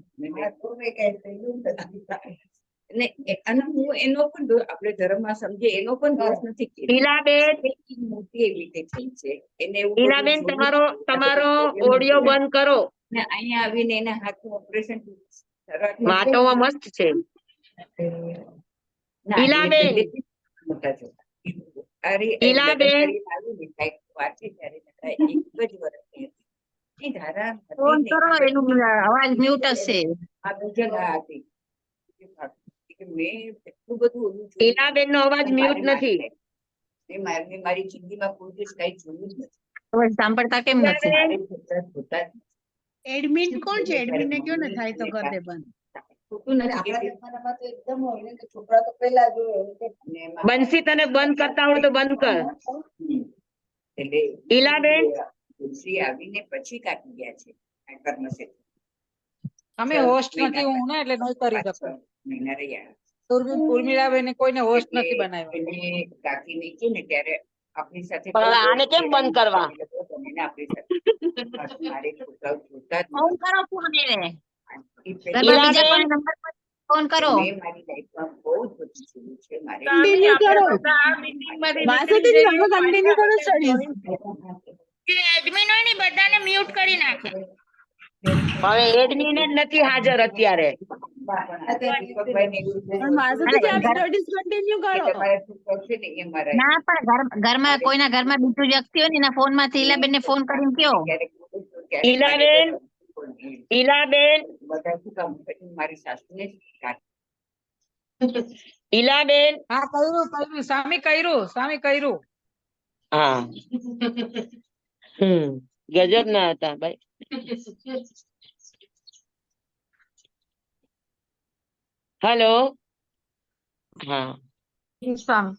અને હું એનો પણ આપણે ધર્મમાં સમજીએ એનો પણ દોષ નથી. ઈલાબેન, મોટી એવી રીતે થઈ છે. એને એવું ઈલાબેન તમારો ઓડિયો બંધ કરો. ને અહીંયા આવીને એના હાથનું ઓપરેશન વાતોમાં મસ્ત છે. ઈલાબેન, ઈલાબેન, ફોન કરો, એનું અવાજ મ્યુટ હશે. ઈલાબેન નો અવાજ મ્યુટ નથી. મારી જિંદગીમાં કોઈ દિવસ કઈ જોયું જ નથી. અવાજ સાંભળતા કેમ નથી? એડમિન કોણ છે? એડમિન ને કયો ને થાય તો કરી દે બંધ. બંસી તને બંધ કરતા હોય તો બંધ કર. ઈલાબેન, આવીને પછી કાઢી ગયા છે. અમે હોસ્ટ નથી હું ને એટલે નહીં કરી શકું. મહિના રહ્યા. ઉર્મિલાબેન કોઈને હોસ્ટ નથી બનાવ્યો. કાકીને કે ને ત્યારે આપણી સાથે આને કેમ બંધ કરવા? આપણી સાથે મારે છોકરાઓ જોતા જ ફોન કરો ફોન એને. ઈલાબેન, ફોન કરો. મેં મારી લાઈફમાં બહુ જ બધું જોયું છે. મારે સ્વામી, આપણે બધા આ મીટિંગમાંથી એડમિન હોય ને બધાને મ્યુટ કરી નાખે. હવે એડમિન જ નથી હાજર અત્યારે. ના પણ ઘરમાં કોઈના ઘરમાં બીજું વ્યક્તિ હોય ને એના ફોન માંથી ઈલાબેન ને ફોન કરીને કયો. ઈલાબેન, ઈલાબેન, મારી સાસુને ઈલાબેન. હા કર્યું સ્વામી, કર્યું. હા, ગજબ ના હતા ભાઈ. હેલો. હા સ્વામી.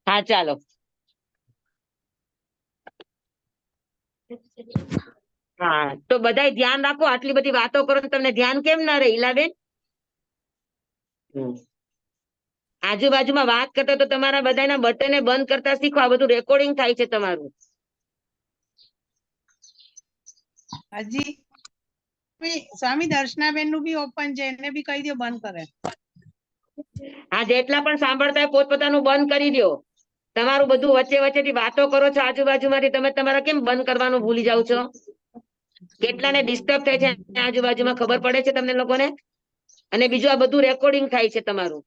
હા, ચાલો. હા, તો બધાય ધ્યાન રાખો. આટલી બધી વાતો કરો તો તમને ધ્યાન કેમ ના રહે ઈલાબેન? આજુબાજુમાં વાત કરતા તો તમારા બધાના બટને બંધ કરતા શીખો. આ બધું રેકોર્ડિંગ થાય છે તમારું. હજી સ્વામી દર્શનાબેન નું બી ઓપન છે, એને બી કહી દો બંધ કરે. આ જેટલા પણ સાંભળતા હોય પોતપોતાનું બંધ કરી દો. તમારું બધું વચ્ચે વચ્ચેથી વાતો કરો છો આજુબાજુમાંથી, તમે તમારા કેમ બંધ કરવાનું ભૂલી જાવ છો? કેટલાને ડિસ્ટર્બ થાય છે આજુબાજુમાં ખબર પડે છે તમને લોકોને? અને બીજું આ બધું રેકોર્ડિંગ થાય છે તમારું.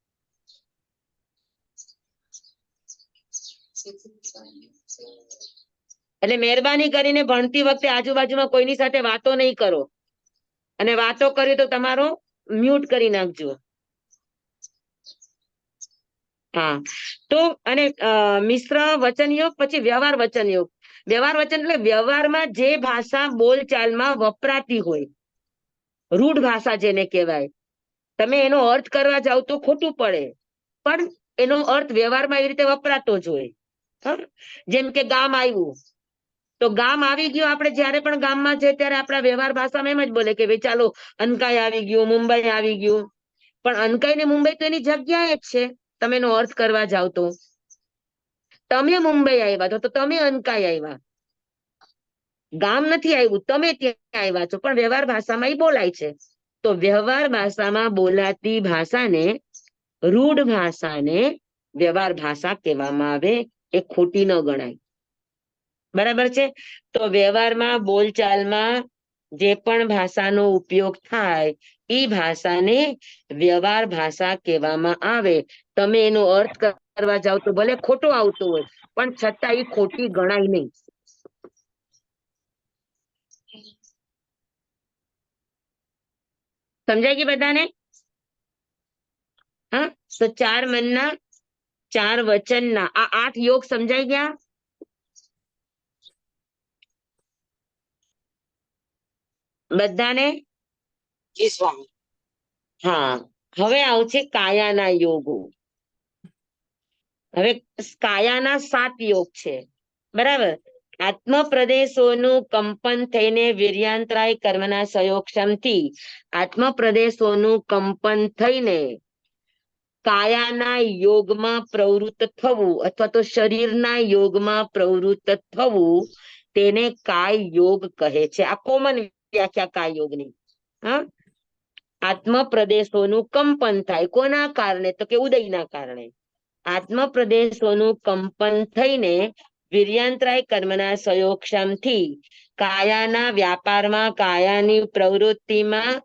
એટલે મહેરબાની કરીને ભણતી વખતે આજુબાજુમાં કોઈની સાથે વાતો નહીં કરો, અને વાતો કરી તો તમારો મ્યુટ કરી નાખજો. હા, તો અને મિશ્ર વચન યોગ, પછી વ્યવહાર વચન યોગ. વ્યવહાર વચન એટલે વ્યવહારમાં જે ભાષા બોલચાલમાં વપરાતી હોય, રૂઢ ભાષા જેને કહેવાય, તમે એનો અર્થ કરવા જાવ તો ખોટું પડે, પણ એનો અર્થ વ્યવહારમાં એવી રીતે વપરાતો જ હોય. જેમ કે ગામ આવ્યું, તો ગામ આવી ગયું, આપણે જયારે પણ ગામમાં જઈએ ત્યારે આપણા વ્યવહાર ભાષામાં એમ જ બોલે કે ભાઈ ચાલો અનકાઈ આવી ગયું, મુંબઈ આવી ગયું. પણ અનકાઈ ને મુંબઈ તો એની જગ્યાએ જ છે. તમે એનો અર્થ કરવા જાવ તો તમે મુંબઈ આવ્યા તો તમે અનકાઈ આવ્યા, ગામ નથી આવ્યું, તમે ત્યાં આવ્યા છો, પણ વ્યવહાર ભાષામાં એ બોલાય છે. તો વ્યવહાર ભાષામાં બોલાતી ભાષાને, રૂઢ ભાષાને વ્યવહાર ભાષા કહેવામાં આવે, એ ખોટી ન ગણાય. બરાબર છે? તો વ્યવહારમાં બોલચાલમાં જે પણ ભાષાનો ઉપયોગ થાય એ ભાષાને વ્યવહાર ભાષા કહેવામાં આવે. તમે એનો અર્થ કરવા જાવ તો ભલે ખોટો આવતો હોય, પણ છતાં એ ખોટી ગણાય નહીં. સમજાય ગઈ બધાને? હા, તો 4 મનના 4 વચનના આ 8 યોગ સમજાઈ ગયા? બધાને? જી સ્વામી. હા, હવે આવશે કાયાના યોગો. હવે કાયાના 7 યોગ છે. બરાબર? આત્મ પ્રદેશોનું કંપન થઈને વીર્યાંતરાય કર્મના સંયોગક્ષમથી આત્મ પ્રદેશોનું કંપન થઈને કાયાના યોગમાં પ્રવૃત્ત થવું, અથવા તો શરીરના યોગમાં પ્રવૃત્ત થવું, તેને કાય યોગ કહે છે. આ કોમન વ્યાખ્યા કાય યોગની. હા, આત્મ પ્રદેશોનું કંપન થાય, કોના કારણે? તો કે ઉદયના કારણે. આત્મ પ્રદેશોનું કંપન થઈને વીર્યાંતરાય કર્મના સંયોગક્ષમથી કાયાના વ્યાપારમાં, કાયાની પ્રવૃત્તિમાં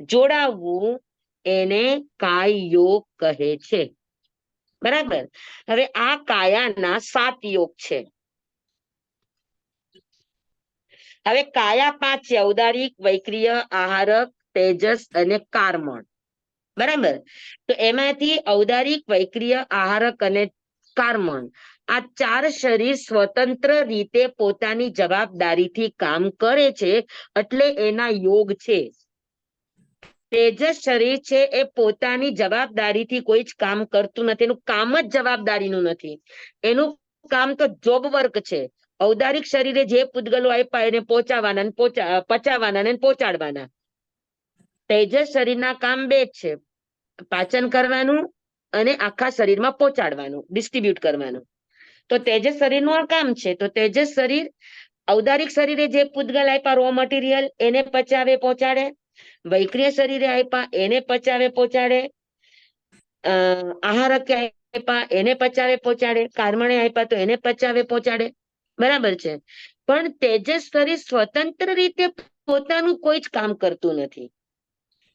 જોડાવવું, એને કાય યોગ કહે છે. બરાબર? હવે આ કાયાના 7 યોગ છે. હવે કાયા 5 છે: ઔદારિક, વૈક્રિય, આહારક, તેજસ અને કાર્મણ. બરાબર? તો એમાંથી ઔદારિક, વૈક્રિય, આહારક અને કાર્મણ, આ 4 શરીર સ્વતંત્ર રીતે પોતાની જવાબદારીથી કામ કરે છે, એટલે એના યોગ છે. તેજસ શરીર છે એ પોતાની જવાબદારીથી કોઈ જ કામ કરતું નથી, એનું કામ જ જવાબદારીનું નથી, એનું કામ તો જોબ વર્ક છે. ઔદારિક શરીરે જે પૂતગલો આપ્યા એને પહોંચાડવાના, પચાવવાના અને પહોંચાડવાના. તેજસ શરીરના કામ 2 જ છે: પાચન કરવાનું અને આખા શરીરમાં પહોંચાડવાનું, ડિસ્ટ્રીબ્યુટ કરવાનું. તો તેજસ શરીરનું આ કામ છે. તો તેજસ શરીર ઔદારિક શરીરે જે પૂતગલ આપ્યા, રો મટીરિયલ, એને પચાવે, પહોંચાડે. વૈક્રિય શરીરે આપ્યા, એને પચાવે, પહોંચાડે. આહારક આપ્યા, એને પચાવે, પહોંચાડે. કાર્મણે આપ્યા તો એને પચાવે, પહોંચાડે. બરાબર છે? પણ તેજસ શરીર સ્વતંત્ર રીતે પોતાનું કોઈ જ કામ કરતું નથી.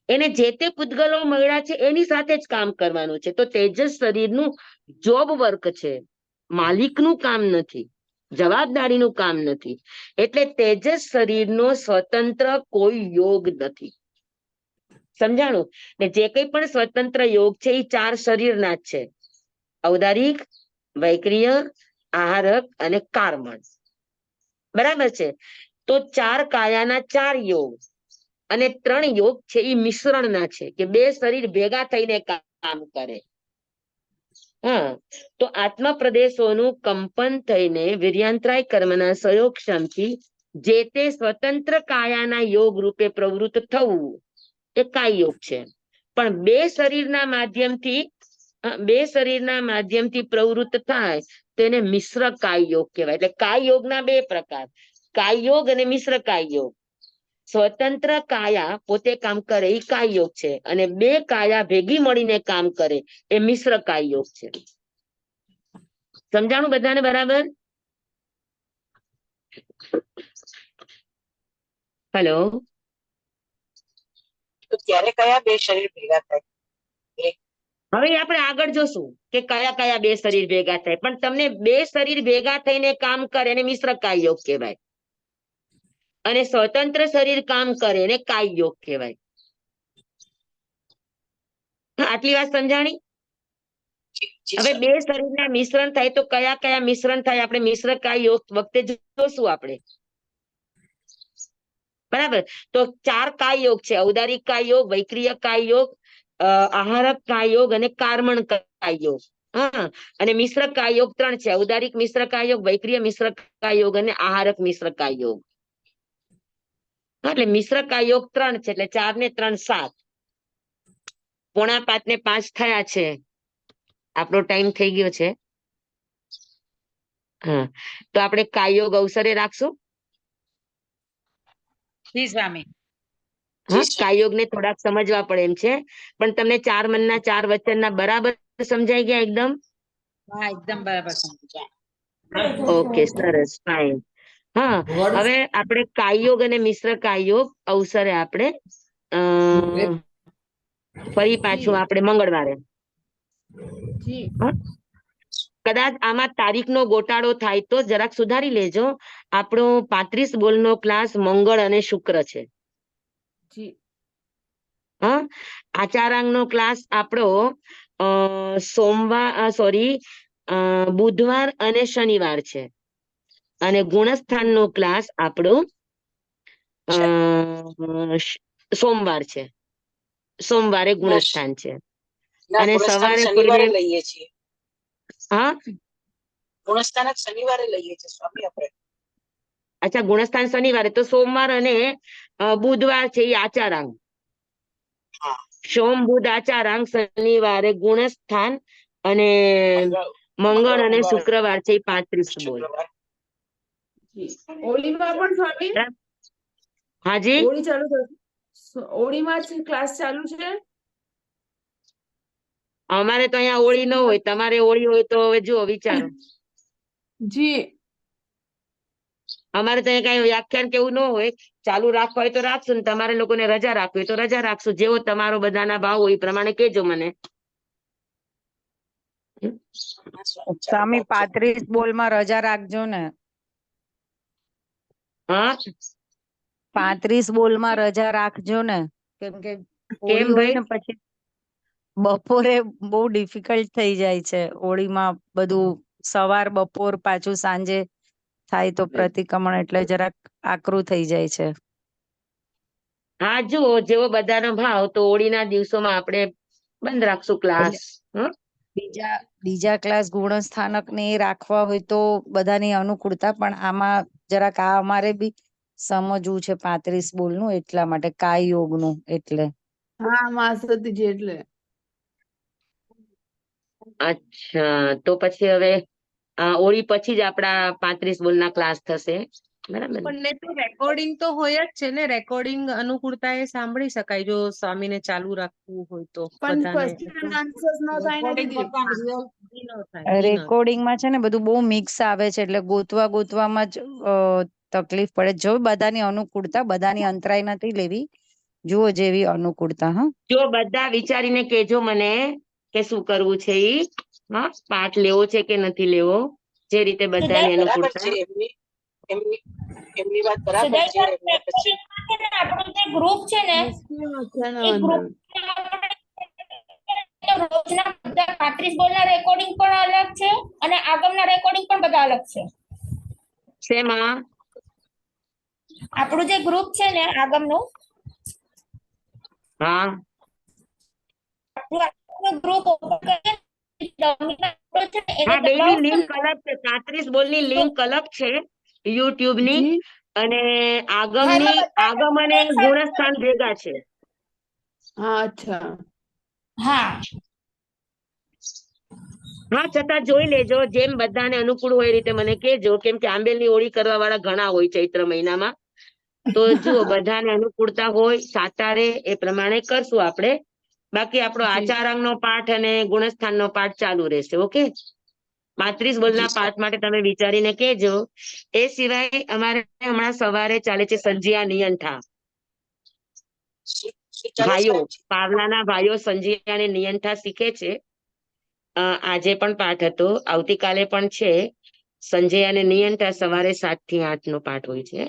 એને જે તે પૂતગલો મળ્યા છે એની સાથે જ કામ કરવાનું છે. તો તેજસ શરીરનું જોબ વર્ક છે, માલિકનું કામ નથી, જવાબદારીનું કામ નથી. એટલે તેજસ શરીરનો સ્વતંત્ર કોઈ યોગ નથી. સમજાણું? ને જે કંઈ પણ સ્વતંત્ર યોગ છે એ 4 શરીરના જ છે: ઔદારિક, વૈક્રિય, આહારક અને કાર્મણ. બરાબર છે? તો 4 કાયાના 4 યોગ અને 3 યોગ છે એ મિશ્રણના છે, કે 2 શરીર ભેગા થઈને કામ કરે. હા, તો આત્મ પ્રદેશોનું કંપન થઈને વીર્યાંતરાય કર્મના સંયોગક્ષમથી જે તે સ્વતંત્ર કાયાના યોગ રૂપે પ્રવૃત્ત થવું, એ કાય યોગ છે. પણ 2 શરીરના માધ્યમથી પ્રવૃત્ત થાય તેને મિશ્ર કાય યોગ કહેવાય. એટલે કાય યોગના 2 પ્રકાર: કાય યોગ અને મિશ્ર કાય યોગ. સ્વતંત્ર કાયા પોતે કામ કરે એ કાય યોગ છે, અને 2 કાયા ભેગી મળીને કામ કરે એ મિશ્ર કાય યોગ છે. સમજાણું બધાને બરાબર? હેલો, તો ત્યારે કયા બે શરીર ભેગા થાય? હવે આપણે આગળ જોશું કે કયા કયા બે શરીર ભેગા થાય, પણ તમને બે શરીર ભેગા થઈને કામ કરે એને મિશ્ર કાય યોગ કહેવાય, અને સ્વતંત્ર શરીર કામ કરે એને કાય યોગ કહેવાય. આટલી વાત સમજાણી? હવે બે શરીરના મિશ્રણ થાય તો કયા કયા મિશ્રણ થાય આપણે મિશ્ર કાય યોગ વખતે જોશું આપણે. બરાબર? તો 4 કાય યોગ છે: ઔદારિક કાય યોગ, વૈક્રિય કાય યોગ, આહારક કાય યોગ અને કાર્મણ કાય યોગ. હા, અને મિશ્ર કાય યોગ 3 છે: ઔદારિક મિશ્ર કાય યોગ, વૈક્રિય મિશ્ર કાય યોગ અને આહારક મિશ્ર કાય યોગ. એટલે મિશ્ર કાય યોગ 3 છે, એટલે 4 ને 3 7. 4:45 ને 5 થયા છે. આપણો ટાઈમ થઈ ગયો છે. હા, તો આપણે કાય યોગ અવસરે રાખશું. જી સ્વામી. હા, કાયોગ ને થોડાક સમજવા પડે એમ છે, પણ તમને 4 મનના 4 વચનના બરાબર સમજાઈ ગયા એકદમ? હા, એકદમ બરાબર સમજાય. ઓકે, સરસ, ફાઇન. હા, હવે આપણે કાયોગ અને મિશ્ર કાયોગ અવસરે આપણે ફરી પાછું આપણે મંગળવારે. કદાચ આમાં તારીખનો ગોટાળો થાય તો જરાક સુધારી લેજો. આપણો 35 બોલનો ક્લાસ મંગળ અને શુક્ર છે. હા, આચારાંગનો ક્લાસ આપણો બુધવાર અને શનિવાર છે, અને ગુણસ્થાનનો ક્લાસ આપણો સોમવાર છે. સોમવારે ગુણસ્થાન છે. અને સવારે શનિવારે લઈએ છીએ. હા, ગુણસ્થાન શનિવારે લઈએ છીએ સ્વામી આપણે. અચ્છા, ગુણસ્થાન શનિવારે, તો સોમવાર અને બુધવાર છે એ આચારાંગ. સોમ બુધ આચારાંગ, શનિવારે ગુણસ્થાન, અને મંગળ અને શુક્રવાર છે એ 35 બોલ. હોળીમાં પણ સ્વામી? હાજી, હોળી ચાલુ થશે. હોળીમાં જ ક્લાસ ચાલુ છે? અમારે તો અહીંયા હોળી ન હોય, તમારે હોળી હોય તો હવે જુઓ વિચારો. જી, અમારે તો કઈ વ્યાખ્યાન કેવું ન હોય, ચાલુ રાખવા હોય તો રાખશું, ને તમારે લોકોને રજા રાખવી હોય તો રજા રાખશું. જેવો તમારો બધાના ભાવ હોય એ પ્રમાણે કેજો મને. સ્વામી 35 બોલમાં રજા રાખજો ને. હા, 35 બોલમાં રજા રાખજો ને, કેમ કે હોળી હોય ને પછી બપોરે બહુ ડિફિકલ્ટ થઈ જાય છે. હોળીમાં બધું સવાર બપોર પાછું સાંજે થાય તો પ્રતિક્રમણ એટલે જરાક આકરું થઈ જાય છે. હા, જુઓ જેવો બધાનો ભાવ, તો હોળીના દિવસોમાં આપણે બંધ રાખશું ક્લાસ. બીજા ક્લાસ ગુણસ્થાનક ને એ રાખવા હોય તો બધાની અનુકૂળતા, પણ આમાં જરાક આ અમારે બી સમજવું છે 35 બોલનું, એટલા માટે કાય યોગનું. એટલે હા, માસતીજી એટલે. અચ્છા, તો પછી હવે હોળી પછી જ આપણા 35 બોલના ક્લાસ થશે. બરાબર. પણ ને તો રેકોર્ડિંગ તો હોય જ છે ને, રેકોર્ડિંગ અનુકૂળતા એ સાંભળી શકાય જો સ્વામીને ચાલુ રાખવું હોય તો. પણ બધાને ક્વેશ્ચન આન્સર્સ ન થાય ને દીદી. રેકોર્ડિંગમાં છે ને બધું બહુ મિક્સ આવે છે, એટલે ગોતવામાં જ તકલીફ પડે. જો બધાની અનુકૂળતા, બધાની અંતરાય નથી લેવી, જુઓ જેવી અનુકૂળતા. હા, જો બધા વિચારીને કેજો મને કે શું કરવું છે ઈ. હા, પાઠ લેવો છે કે નથી લેવો, જે રીતે બધાની અનુકૂળતા. એમની વાત બરાબર છે. આપણું જે ગ્રુપ છે ને, એ ગ્રુપ રોજના બધા 35 બોલના રેકોર્ડિંગ પણ અલગ છે, અને આગમના રેકોર્ડિંગ પણ બધા અલગ છે. શેમાં? આપણું જે ગ્રુપ છે ને આગમનું, હા, ગ્રુપ હા, બેની લિંક અલગ છે. 35 બોલની લિંક અલગ છે યુટ્યુબ ની, અને આગમ અને ગુણસ્થાન ભેગા છે. હા, અચ્છા. હા, હા, છતાં જોઈ લેજો, જેમ બધાને અનુકૂળ હોય એ રીતે મને કેજો, કેમ કે આંબેલની હોળી કરવા વાળા ઘણા હોય ચૈત્ર મહિનામાં. તો જુઓ બધાને અનુકૂળતા હોય સાતારે એ પ્રમાણે કરશું આપણે. બાકી આપણો આચારાંગનો પાઠ અને ગુણસ્થાનનો પાઠ ચાલુ રહેશે. ઓકે, 35 બોલના પાઠ માટે તમે વિચારીને કહેજો. એ સિવાય અમારે હમણાં સવારે ચાલે છે સંજ્યા નિયંઠા. ભાઈઓ પાવલાના ભાઈઓ સંજ્યા અને નિયંઠા શીખે છે. આજે પણ પાઠ હતો, આવતીકાલે પણ છે. સંજય અને નિયંઠા સવારે 7 થી 8 નો પાઠ હોય છે.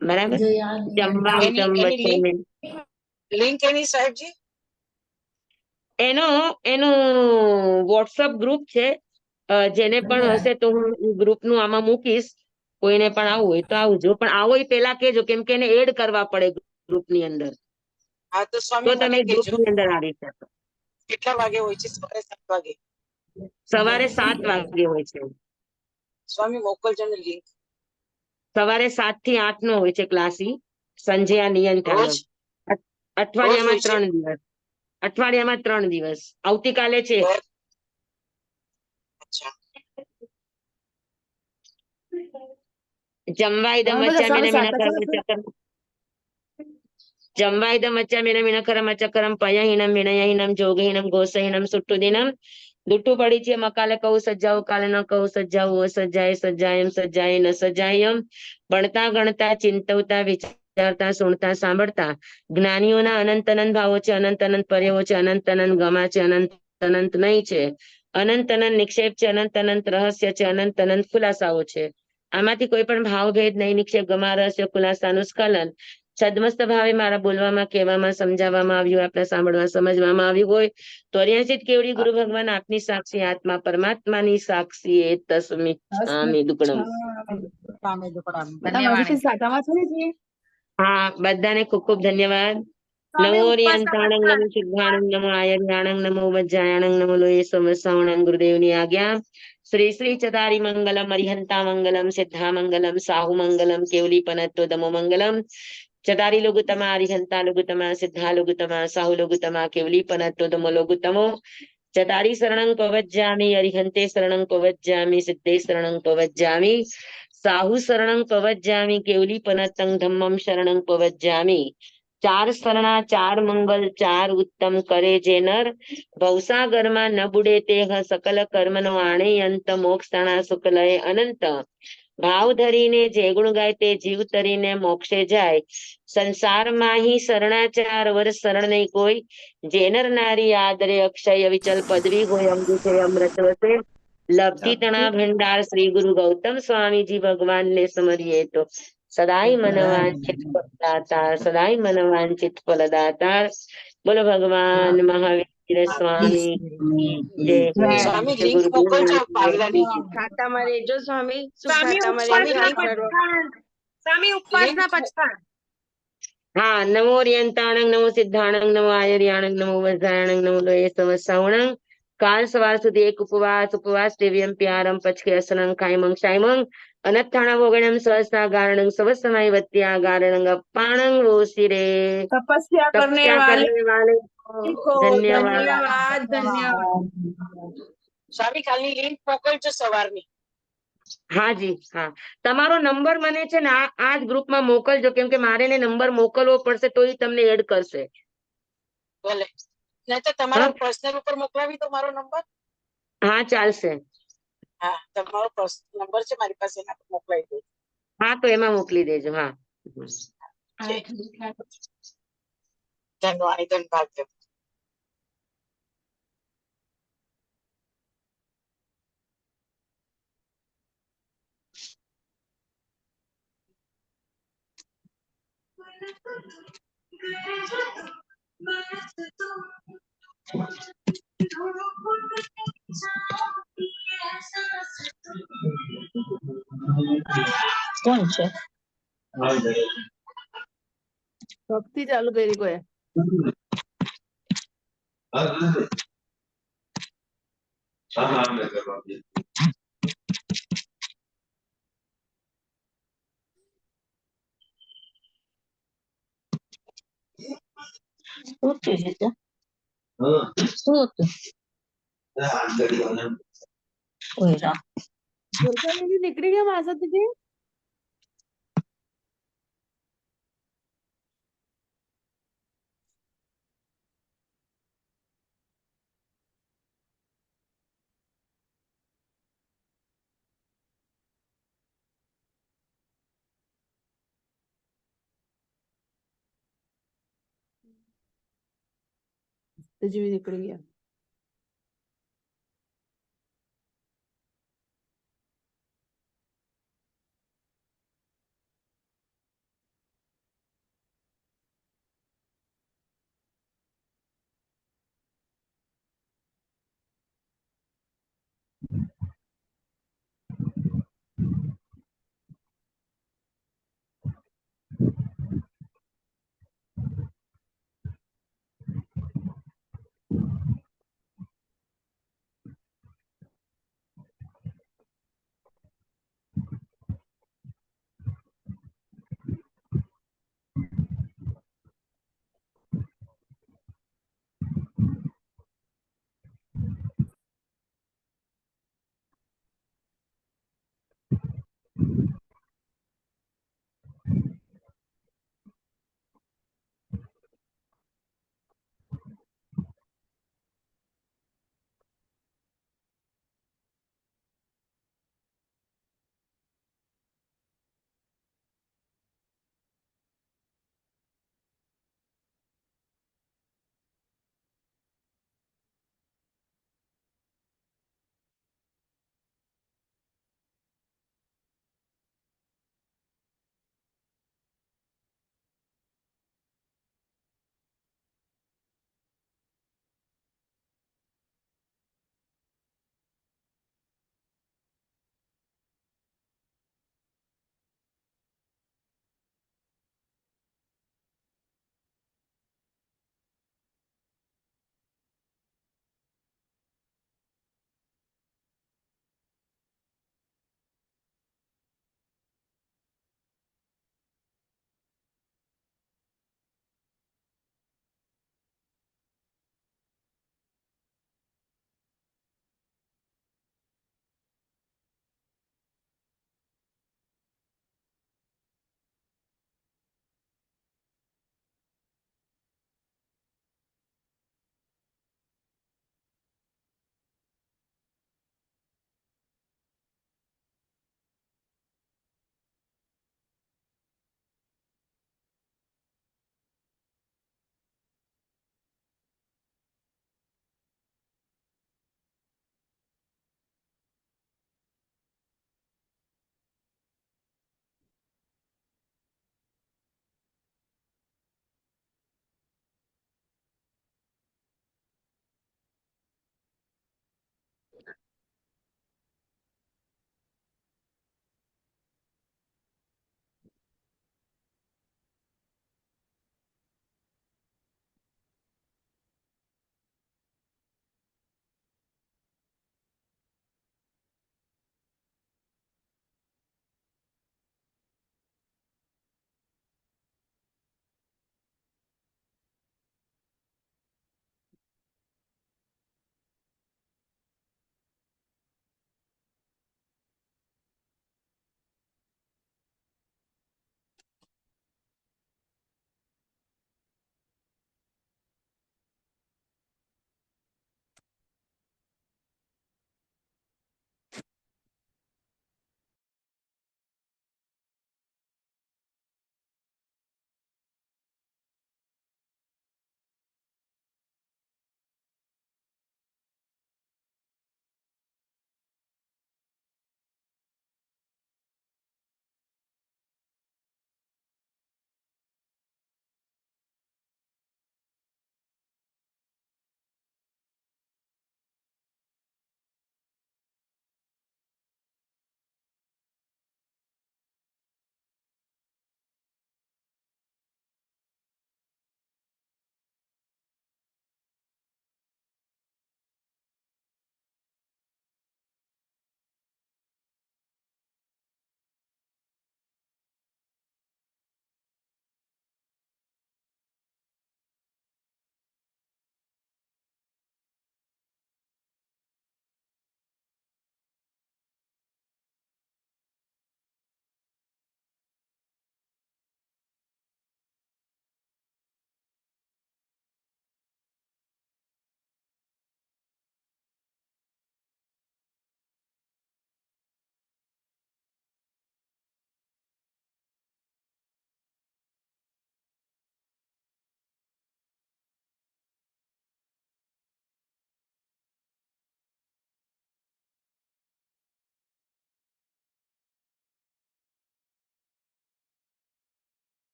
બરાબર. લિંક એની સાહેબજી એનો વોટ્સઅપ ગ્રુપ છે. જેને પણ હશે તો હું ગ્રુપ નું આમાં મૂકીશ. કોઈને પણ આવવું હોય તો આવજો, પણ આવો એ પેલા કેજો, કેમ કે એને એડ કરવા પડે ગ્રુપ ની અંદર. હા તો તો સ્વામી તમે મને ગ્રુપ કહેજો ની અંદર આવી શકો. કેટલા વાગે હોય છે? સવારે 7 વાગે. સવારે 7 વાગે હોય છે. સ્વામી મોકલજો ને લિંક. સવારે 7 થી 8 નો હોય છે ક્લાસી સંજય નિયંત્રણ. રોજ અઠવાડિયામાં હોય છે? 3 દિવસ. અઠવાડિયામાં 3 દિવસ. આવતીકાલે છે. અચ્છા. જમવાઈદમ વચ્ચામિન વિનકરમ ચક્રમ જમવાઈદમ વચ્ચામિન વિનકરમ ચક્રમ પયહીનમ વિનયહીનમ જોગહીનમ ઘોષહીનમ સુટ્ટુદિનમ દુટ્ટુ પડી છે. મકાલે કહું સજ્જાઓ, કાલે ન કહું સજ્જાઓ. સજ્જાય સજ્જાયમ સજ્જાય ન સજ્જાયમ. ભણતા ગણતા ચિંતવતા વિચારતા સુણતા સાંભળતા જ્ઞાનીઓના અનંત અનંત ભાવો છે, અનંત અનંત પર્યાવો છે, અનંત અનંત ગમા છે, અનંત અનંત નહીં છે, અનંત અનંત નિક્ષેપ છે, અનંત અનંત રહસ્ય છે, અનંત અનંત ખુલાસાઓ છે. આમાંથી કોઈ પણ ભાવભેદ નહીં, નિક્ષેપ, ગમા, રહસ્ય, ખુલાસાનું સ્ખલન સદમસ્ત ભાવે મારા બોલવામાં, કહેવામાં, સમજાવવામાં આવ્યું, આપણા સાંભળવા સમજવામાં આવ્યું હોય તો અરિયાસિત કેવડી ગુરુ ભગવાન આપની સાક્ષી, આત્મા પરમાત્માની સાક્ષી એ તસ્મિચ્છામિ દુક્કડમ. હા, બધાને ખૂબ ખૂબ ધન્યવાદ. નમો રિયંતાણંગ, નમો સિદ્ધાણંગ, નમો આયર્યાણંગ, નમો વજ્જાયાણંગ, નમો લોય સમસાવણંગ. ગુરુદેવની આજ્ઞા. શ્રી શ્રી ચદારી મંગલમ, અરિહંતા મંગલમ, સિદ્ધા મંગલમ, સાહુ મંગલમ, કેવલી પનત્તો દમો મંગલમ. ચદારી લોગુતમા, અરિહંતા લોગુતમા, સિદ્ધા લોગુતમા, સાહુ લોગુતમા, કેવલી પનત્તો દમો લોગુતમો. ચદારી શરણં પવજ્જામિ, અરિહંતે શરણં પવજ્જામિ, સિદ્ધે શરણં પવજ્જામિ, સાહુ શરણં પવજ્જામિ, કેવલી પનત્તં ધમ્મં શરણં પવજ્જામિ. 4 શરણા 4 મંગલ 4 ઉત્તમ કરે જે નર. ભવસાગરમાં ન બુડે તે સકલ કર્મનો આણે અંત. મોક્ષણા શુક્લય અનંત. ભાવ ધરીને જે ગુણ ગાય તે જીવ તરીને મોક્ષે જાય. સંસારમાં હી શરણાચાર વર શરણ નહીં કોઈ. જે નર નારી આદરે અક્ષય વિચલ પદવી હોય અમૃત અમૃત વસે. લબ્ધિ તણા ભંડાર શ્રી ગુરુ ગૌતમ સ્વામીજી ભગવાનને સમરીએ તો સદાય મનવાંચિત ફલદાતા, સદાય મનવાંચિત ફલદાતા. બોલો ભગવાન મહાવીર સ્વામી સ્વામી જય. લિંક ગુરુદેવ મોકલજો પાવલાની. ખાતામાં રહેજો સ્વામી. શું સ્વામી ખાતામાં રહેજો ઉપવાસના યાદ કરો. પચખાણ. સ્વામી ઉપવાસના પચખાણ. હા, નમો રિયંતાણંગ, નમો સિદ્ધાણંગ, નમો આયર્યાણંગ, નમો વજ્રાયણંગ, નમો લોય સમસાવણંગ. કાલ સવાર સુધી એક ઉપવાસ દેવ્યમ પ્યારમ પચકે અસનં કાયમં ક્ષાયમં અનત્થાણા વોગણમ સહસ્તા ગારણં સવસમય વત્યા ગારણં અપાણં વોસિરે. તપસ્યા કરને વાલે કો ધન્યવાદ. ધન્યવાદ. સ્વામી કાલની લિંક મોકલજો સવારની. હા જી, હા. તમારો નંબર મને છે ને આ જ ગ્રુપમાં મોકલજો, કેમ કે મારે એને નંબર મોકલવો પડશે તો એ તમને એડ કરશે. ભલે. નહીં તો તમારા પર્સનલ ઉપર મોકલાવી તો મારો નંબર. હા, ચાલશે. હા, તમારો પર્સનલ નંબર છે મારી પાસે, એના પર મોકલાવી દો. હા, તો એમાં મોકલી દેજો. હા, ધનવાણી ધનભાગ. કોણ છે? ભક્તિ ચાલુ કરી કોઈ. શું હતું? નીકળી ગયા માસાથી. तेजवी નીકળી ગયા.